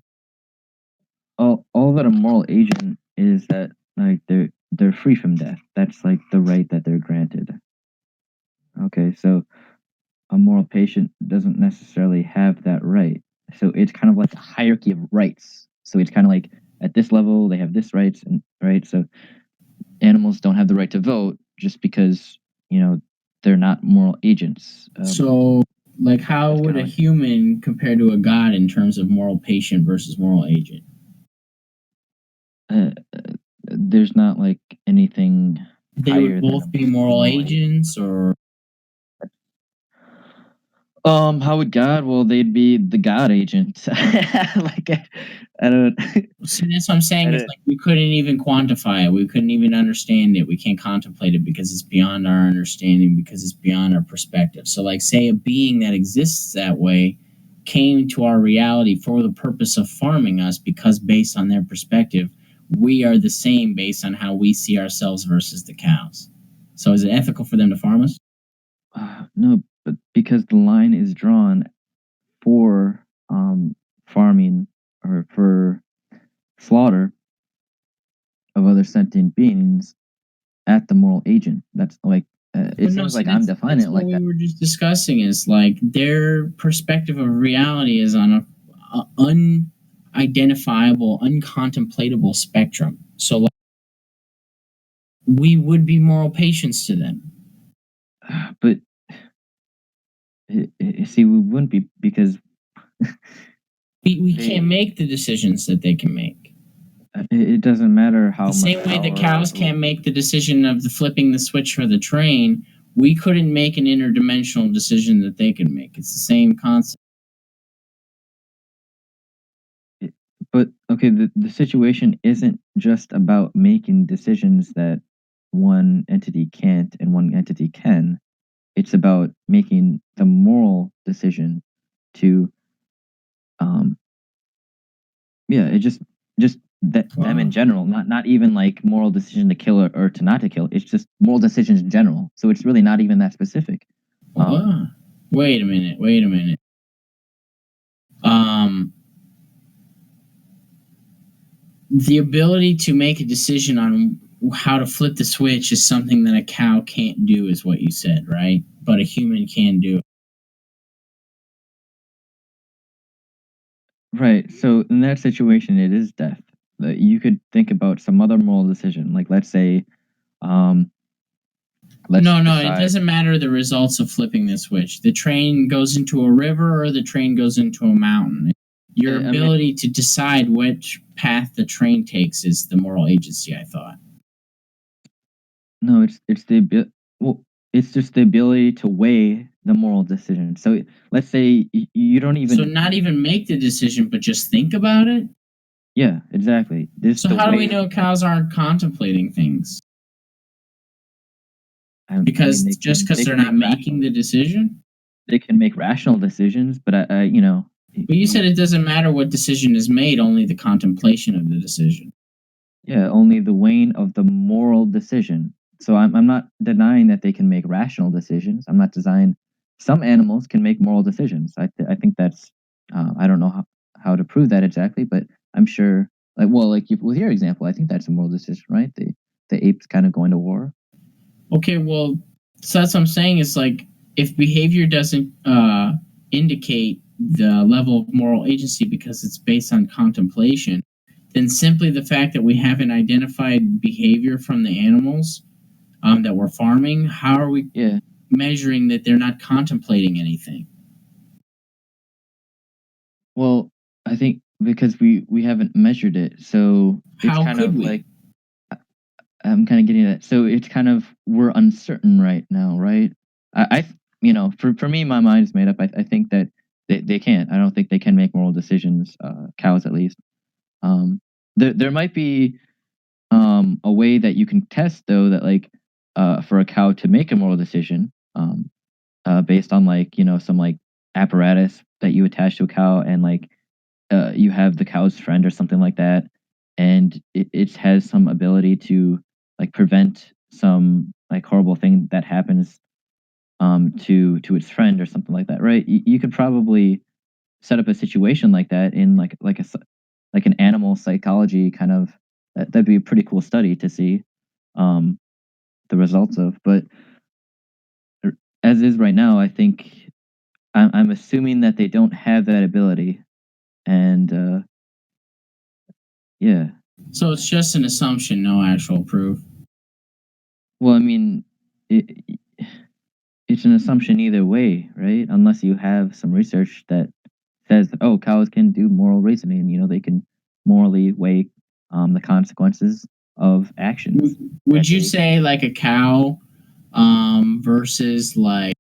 all that a moral agent is that like they're free from death. That's like the right that they're granted. Okay, so a moral patient doesn't necessarily have that right. So it's kind of like a hierarchy of rights. So it's kind of like at this level they have this rights and right. So animals don't have the right to vote just because they're not moral agents. So, like, how would a human compare to a god in terms of moral patient versus moral agent? There's not like anything. They would both be moral agents, or how would God? Well, they'd be the God agent. Like I don't. See, that's what I'm saying. It's like we couldn't even quantify it. We couldn't even understand it. We can't contemplate it because it's beyond our understanding, because it's beyond our perspective. So, like, say a being that exists that way came to our reality for the purpose of farming us, because based on their perspective, we are the same based on how we see ourselves versus the cows. So, is it ethical for them to farm us? No, but because the line is drawn for farming or for slaughter of other sentient beings at the moral agent. That's like it seems like I'm defining it like that. What we were just discussing is like their perspective of reality is on a unidentifiable, uncontemplatable spectrum. So, like, we would be moral patients to them. But see, we wouldn't be, because we can't make the decisions that they can make. It doesn't matter how the same way the cows can't make the decision of flipping the switch for the train. We couldn't make an interdimensional decision that they can make. It's the same concept. But okay, the situation isn't just about making decisions that one entity can't and one entity can. It's about making the moral decision to yeah, it just them in Wow. general, not even like moral decision to kill or to not to kill. It's just moral decisions in general. So it's really not even that specific. What? Wait a minute. Wait a minute. The ability to make a decision on how to flip the switch is something that a cow can't do, is what you said, right? But a human can do. Right. So in that situation, it is death. You could think about some other moral decision, like let's say, um, let's No, it decide. doesn't matter the results of flipping the switch. The train goes into a river or the train goes into a mountain. Your I mean, ability to decide which path the train takes is the moral agency, I thought. no, well, it's just the ability to weigh the moral decision. So let's say you don't So even. not even make the decision, but just think about it? Yeah, exactly. This So the how do we way. know cows aren't contemplating things? I mean, Because just because they're not making the decision? they can make rational decisions, but But you said it doesn't matter what decision is made, only the contemplation of the decision. yeah, only the weighing of the moral decision. So I'm not denying that they can make rational decisions. I'm not denying some animals can make moral decisions. I think that's I don't know how to prove that exactly, but I'm sure with your example, I think that's a moral decision, right? The apes kind of going to war. Okay, well, so that's what I'm saying. Is like if behavior doesn't indicate the level of moral agency because it's based on contemplation, then simply the fact that we haven't identified behavior from the animals that we're farming, how are we Yeah. measuring that they're not contemplating anything? Well, I think because we haven't measured it, so it's How kind could of we? like I'm kind of getting at. So it's kind of we're uncertain right now, right? For me, my mind is made up. I think that they can't. I don't think they can make moral decisions. Cows, at least. There might be a way that you can test though that like for a cow to make a moral decision based on like some like apparatus that you attach to a cow and like you have the cow's friend or something like that, and it has some ability to like prevent some like horrible thing that happens to its friend or something like that, right? You could probably set up a situation like that in like an animal psychology kind of that'd be a pretty cool study to see um the results of. But as is right now, I think I'm assuming that they don't have that ability, and yeah. So it's just an assumption, no actual proof. Well, I mean, it, it's an assumption either way, right? Unless you have some research that says, oh, cows can do moral reasoning. They can morally weigh the consequences of actions. Would you say like a cow versus like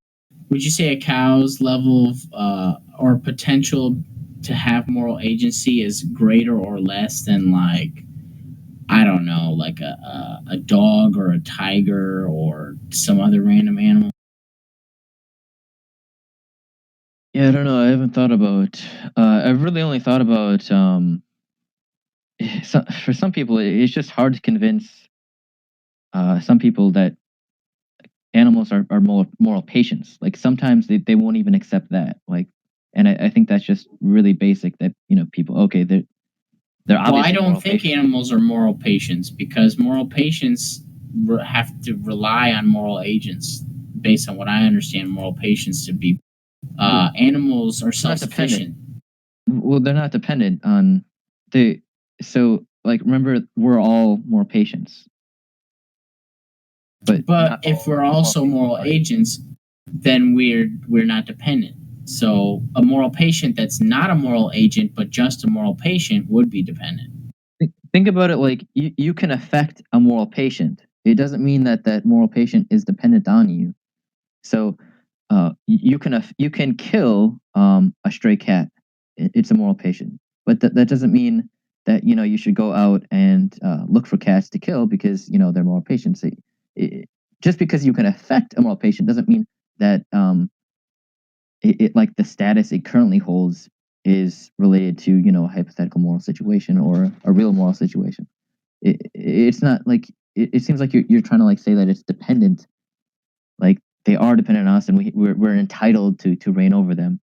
would you say a cow's level of or potential to have moral agency is greater or less than like I don't know, like a dog or a tiger or some other random animal? Yeah, I don't know. I haven't thought about. I've really only thought about. For some people, it's just hard to convince some people that animals are moral patients. Like sometimes they won't even accept that. Like, and I think that's just really basic. That people okay they're Well, I obviously don't moral think patients. animals are moral patients because moral patients have to rely on moral agents based on what I understand moral patients to be. Well, Animals are not dependent. self-sufficient. Well, they're not dependent on the. So, like, remember, we're all moral patients, but But not if we're all moral also patients moral are. agents, then we're not dependent. So a moral patient that's not a moral agent but just a moral patient would be dependent. Think about it like you can affect a moral patient. It doesn't mean that that moral patient is dependent on you. So, you can kill a stray cat. It's a moral patient, but that doesn't mean that you should go out and look for cats to kill because they're moral patients. Just because you can affect a moral patient doesn't mean that it like the status it currently holds is related to a hypothetical moral situation or a real moral situation. It's not like it seems like you're trying to like say that it's dependent, like they are dependent on us and we're entitled to reign over them.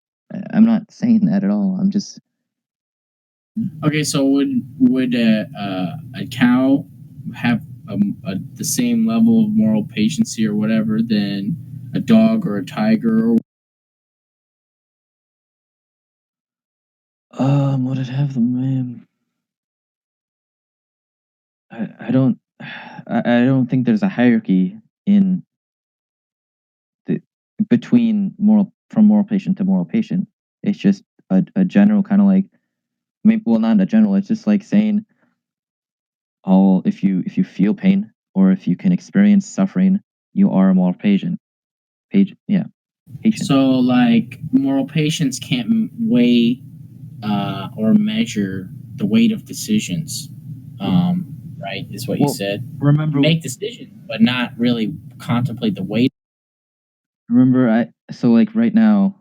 I'm not saying that at all. I'm just Okay, so would a cow have the same level of moral patience or whatever than a dog or a tiger? Or would it have the man? I don't I don't think there's a hierarchy in the between moral patient to moral patient. It's just a general kind of like maybe, well, not a general. It's just like saying all if you feel pain or if you can experience suffering, you are a moral patient. Yeah, patient. so, like, moral patience can't weigh or measure the weight of decisions. Right, is what you Well, said. remember, Make decisions, but not really contemplate the weight. I so like right now,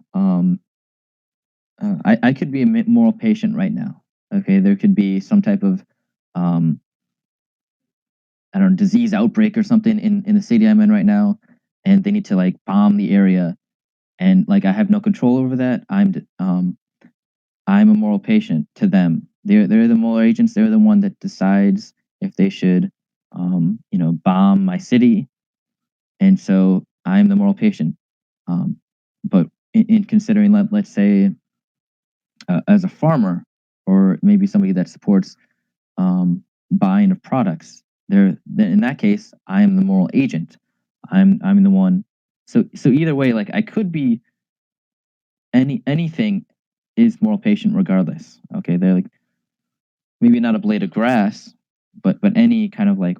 I could be a moral patient right now. Okay, there could be some type of um I don't know, disease outbreak or something in the city I'm in right now, and they need to like bomb the area, and like I have no control over that. I'm a moral patient to them. They're the moral agents. They're the one that decides if they should bomb my city, and so I'm the moral patient. But in considering, let's say, as a farmer or maybe somebody that supports buying of products, in that case, I am the moral agent. I'm the one. So either way, like I could be anything is moral patient regardless. Okay, they're like maybe not a blade of grass, but any kind of like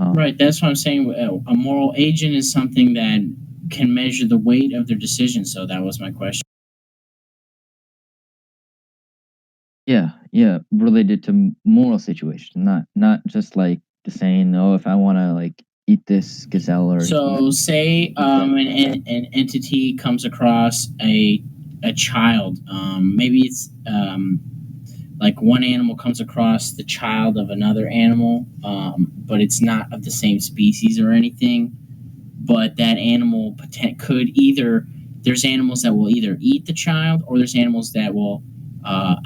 Right, that's what I'm saying. A moral agent is something that can measure the weight of their decision. So that was my question. yeah, related to moral situation, not just like the saying, oh, if I want to like eat this gazelle or So, say an entity comes across a child. Maybe it's like one animal comes across the child of another animal, but it's not of the same species or anything. But that animal could either, there's animals that will either eat the child, or there's animals that will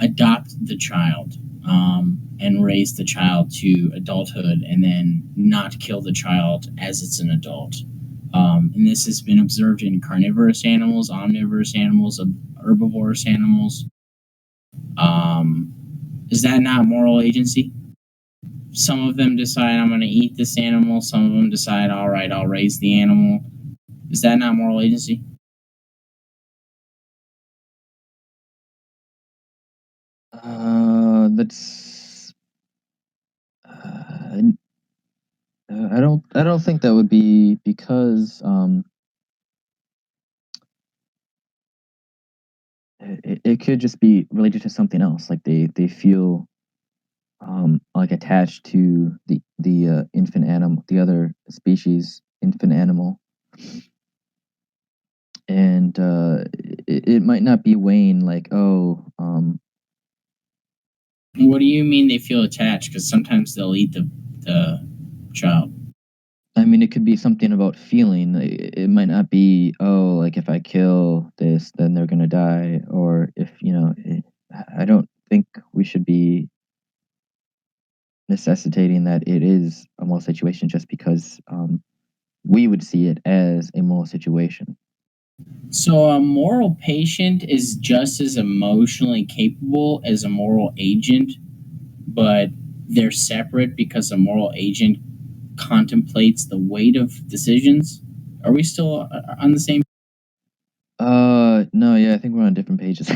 adopt the child, and raise the child to adulthood and then not kill the child as it's an adult. And this has been observed in carnivorous animals, omnivorous animals, herbivorous animals. Is that not moral agency? Some of them decide, I'm going to eat this animal. Some of them decide, all right, I'll raise the animal. Is that not moral agency? That's I don't think that would be because it could just be related to something else, like they feel like attached to the infant animal, the other species infant animal, and it might not be weighing like, oh, What do you mean they feel attached? Because sometimes they'll eat the child. I mean, it could be something about feeling. It might not be, oh, like if I kill this, then they're gonna die, or if I don't think we should be necessitating that it is a moral situation just because we would see it as a moral situation. So a moral patient is just as emotionally capable as a moral agent, but they're separate because a moral agent contemplates the weight of decisions. Are we still on the same? No, yeah, I think we're on different pages.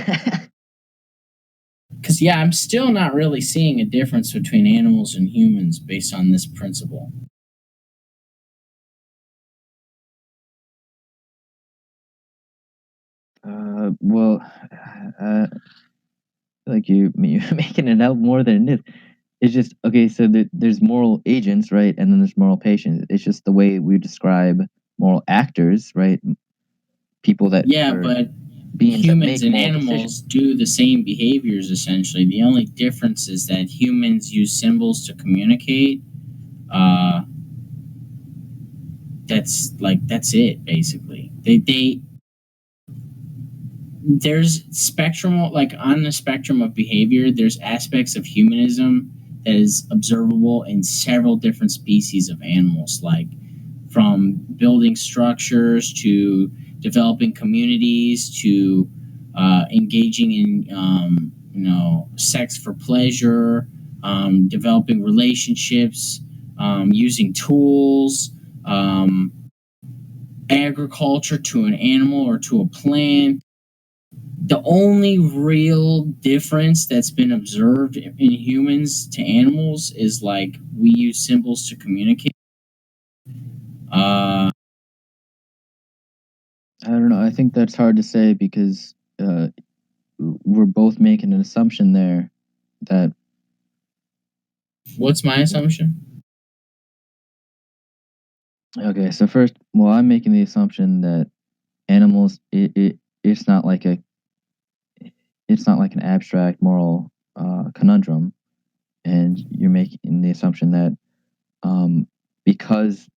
Because, yeah, I'm still not really seeing a difference between animals and humans based on this principle. Well, uh, like you're making it out more than it is. It's just okay. So there's moral agents, right, and then there's moral patients. It's just the way we describe moral actors, right? People that Yeah, are but beings that humans make and moral animals decisions. do the same behaviors essentially. The only difference is that humans use symbols to communicate. Uh, that's it basically. They there's spectrum, like on the spectrum of behavior, there's aspects of humanism that is observable in several different species of animals, like from building structures to developing communities to engaging in sex for pleasure, developing relationships, using tools, um, agriculture to an animal or to a plant. The only real difference that's been observed in humans to animals is like we use symbols to communicate. Uh, I don't know. I think that's hard to say because we're both making an assumption there that what's my assumption? okay. So first, well, I'm making the assumption that animals it's not like a it's not like an abstract moral conundrum, and you're making the assumption that um, because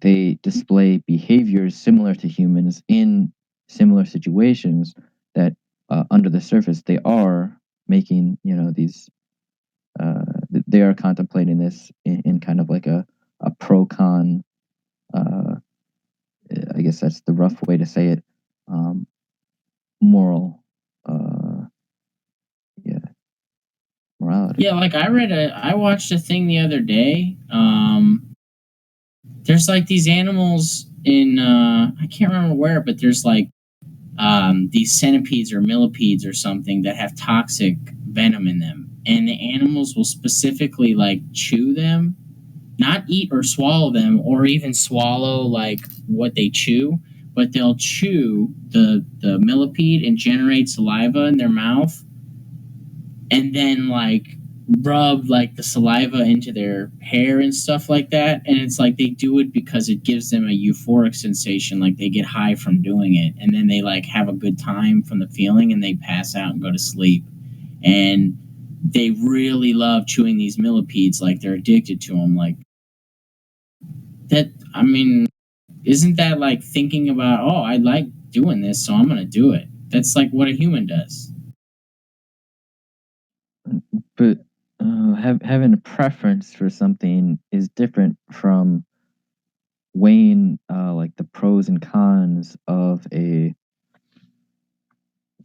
they display behaviors similar to humans in similar situations, that under the surface they are making these they are contemplating this in kind of like a pro con. Uh, I guess that's the rough way to say it. Um, moral, uh, yeah, morality. Yeah, like I watched a thing the other day. There's like these animals in I can't remember where, but there's like these centipedes or millipedes or something that have toxic venom in them, and the animals will specifically like chew them, not eat or swallow them, or even swallow like what they chew, but they'll chew the millipede and generate saliva in their mouth, and then like rub like the saliva into their hair and stuff like that. And it's like they do it because it gives them a euphoric sensation, like they get high from doing it, and then they like have a good time from the feeling and they pass out and go to sleep. And they really love chewing these millipedes, like they're addicted to them. Like that, I mean, isn't that like thinking about, oh, I like doing this, so I'm gonna do it? That's like what a human does. But having a preference for something is different from weighing like the pros and cons of a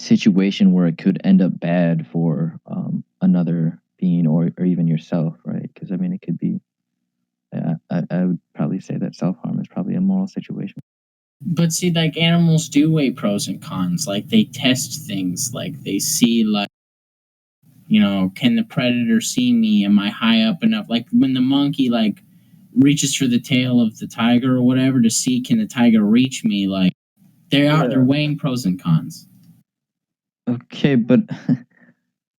situation where it could end up bad for another being or even yourself, right? Because I mean, it could be. I would probably say that self harm is probably a moral situation. But see, like animals do weigh pros and cons. Like they test things. Like they see, like, can the predator see me? Am I high up enough? Like when the monkey like reaches for the tail of the tiger or whatever to see, can the tiger reach me? Like they're Yeah. weighing pros and cons. Okay, but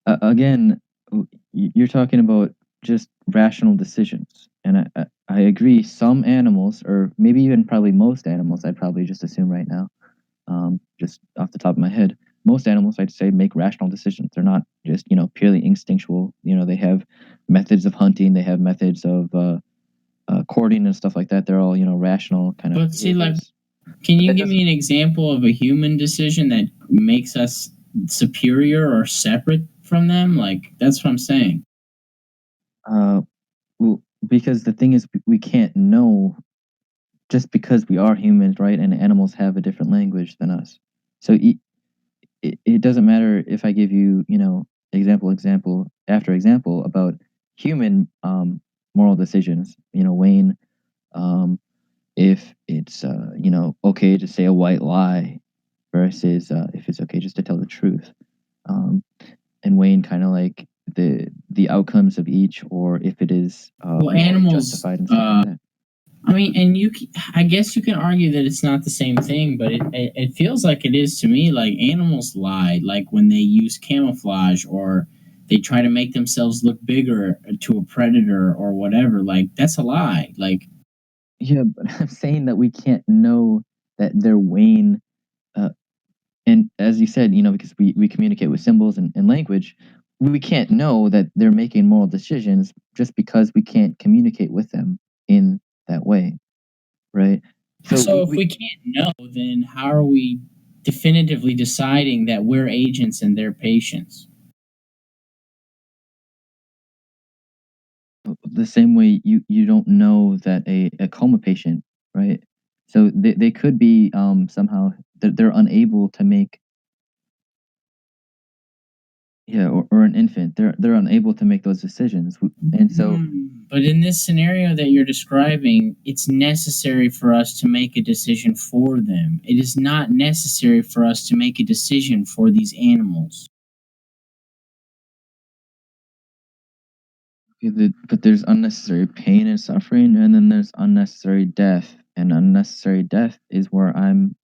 again, you're talking about just rational decisions, and I agree. Some animals, or maybe even probably most animals, I'd probably just assume right now, just off the top of my head, most animals I'd say make rational decisions. They're not just purely instinctual. They have methods of hunting, they have methods of courting and stuff like that. They're all rational kind of But see, like, behaviors. can you That give doesn't. me an example of a human decision that makes us superior or separate from them? Like that's what I'm saying. Uh, well, because the thing is, we can't know just because we are humans, right? And animals have a different language than us. So it doesn't matter if I give you, example after example about human moral decisions. Wayne, um, if it's okay to say a white lie versus if it's okay just to tell the truth, um, and Wayne kind of like the outcomes of each, or if it is Well, morally animals. justified and stuff like that. I mean, and I guess you can argue that it's not the same thing, but it feels like it is to me. Like animals lie, like when they use camouflage or they try to make themselves look bigger to a predator or whatever. Like that's a lie. Like Yeah, but I'm saying that we can't know that they're weighing And as you said, because we communicate with symbols and language, we can't know that they're making moral decisions just because we can't communicate with them in that way, right? So So if we can't know, then how are we definitively deciding that we're agents and they're patients? the same way you don't know that a coma patient, right? So they could be somehow they're unable to make, yeah, or an infant, they're unable to make those decisions, and so But in this scenario that you're describing, it's necessary for us to make a decision for them. It is not necessary for us to make a decision for these animals. but there's unnecessary pain and suffering, and then there's unnecessary death, and unnecessary death is where I'm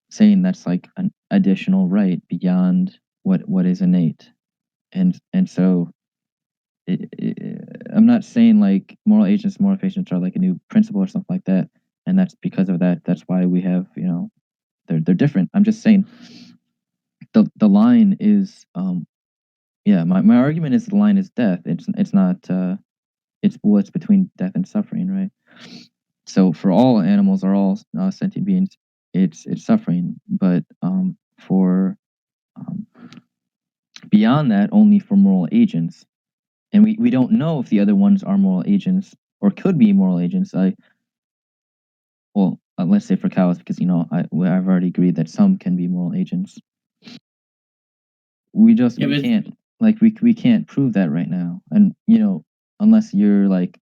saying that's like an additional right beyond what is innate, and so I'm not saying like moral agents, moral patients are like a new principle or something like that, and that's because of that. That's why we have, they're different. I'm just saying the line is, yeah. My argument is the line is death. It's not it's what's between death and suffering, right? So for all animals or all sentient beings, it's suffering, but for um, beyond that, only for moral agents, and we don't know if the other ones are moral agents or could be moral agents. Well, let's say for cows, because I've already agreed that some can be moral agents. Yeah, We but can't, like, we can't prove that right now, and unless you're like,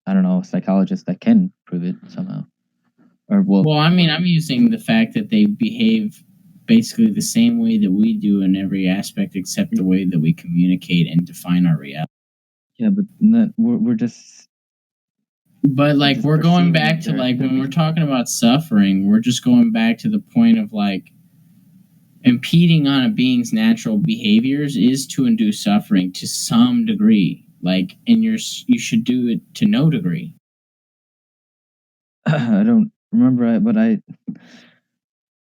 I don't know, a psychologist that can prove it somehow, or well, well, I mean, I'm using the fact that they behave basically the same way that we do in every aspect except the way that we communicate and define our reality. yeah, but that, we're just But we're like just we're going perceiving back to their like when we're behavior. talking about suffering, we're just going back to the point of like impeding on a being's natural behaviors is to induce suffering to some degree. Like, and you should do it to no degree. I don't remember, but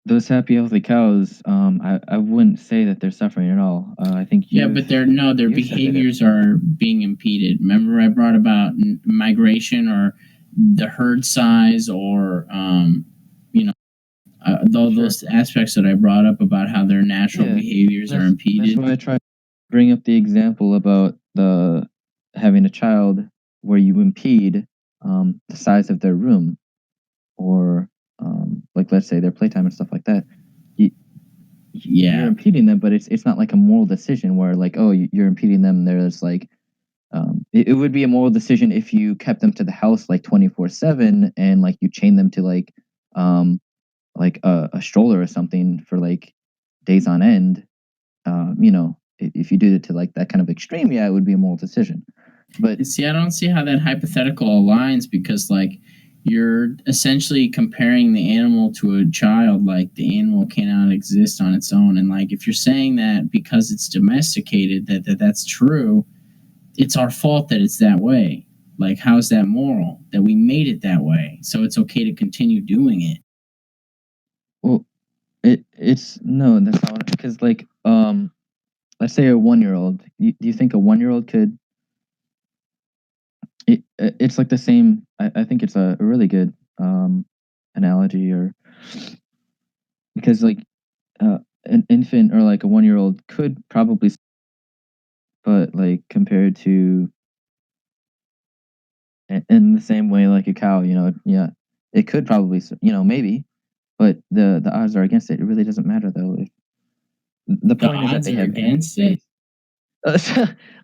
those happy, healthy cows, I wouldn't say that they're suffering at all. I think Yeah, but their you said that behaviors are being impeded. Remember, I brought about migration or the herd size or you know sure. those aspects that I brought up about how their natural Yeah, behaviors are that's impeded. why I try to bring up the example about the having a child where you impede the size of their room, or like, let's say, their playtime and stuff like that. You, you're Yeah, impeding them, but it's not like a moral decision where, like, oh, you're impeding them. There's like, it would be a moral decision if you kept them to the house like 24/7, and like you chain them to um like a stroller or something for like days on end. If you did it to like that kind of extreme, yeah, it would be a moral decision. But see, I don't see how that hypothetical aligns because, like, you're essentially comparing the animal to a child. Like, the animal cannot exist on its own, and like, if you're saying that because it's domesticated, that's true, it's our fault that it's that way. Like, how's that moral? That we made it that way, so it's okay to continue doing it. well, it's no, that's not because, like, let's say a 1 year old. Do you think a 1 year old could? It's like the same. I think it's a really good analogy, or because like an infant or like a 1 year old could probably, but like compared to in the same way like a cow, yeah, it could probably, maybe, but the odds are against it. It really doesn't matter though. The The point is that odds they are have ample against it. space.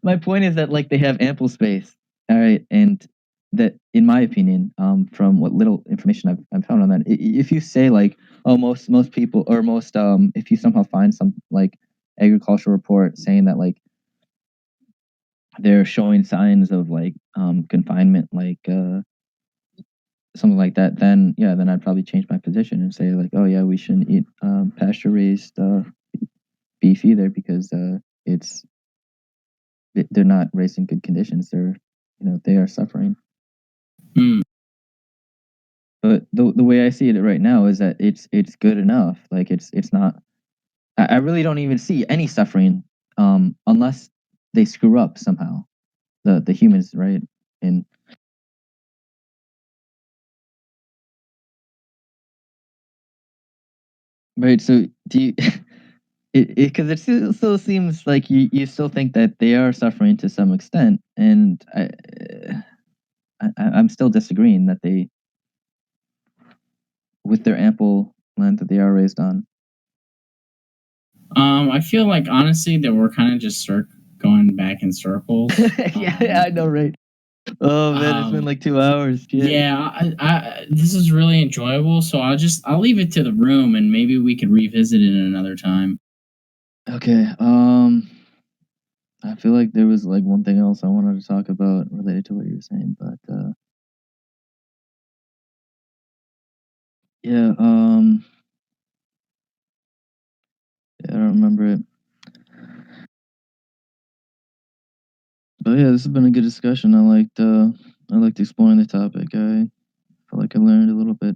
My point is that, like, they have ample space. All right, and that, in my opinion, from what little information I've found on that, if you say like, oh, most people, or most, if you somehow find some like agricultural report saying that like they're showing signs of like confinement, like something like that, then yeah, then I'd probably change my position and say like, oh yeah, we shouldn't eat pasture raised beef either, because it's they're not raised in good conditions. They are suffering. Hmm. But the way I see it right now is that it's good enough. Like it's not. I really don't even see any suffering, unless they screw up somehow. The humans, right? And right. So do you? Because still seems like you still think that they are suffering to some extent, and I'm still disagreeing that they, with their ample land that they are raised on. I feel like honestly that we're kind of just going back in circles. Yeah, I know, right? Oh man, it's been like 2 hours. Shit. Yeah, this is really enjoyable. So I'll leave it to the room, and maybe we could revisit it another time. Okay. I feel like there was like one thing else I wanted to talk about related to what you were saying, but yeah, yeah, I don't remember it. But yeah, this has been a good discussion. I liked exploring the topic. I felt like I learned a little bit.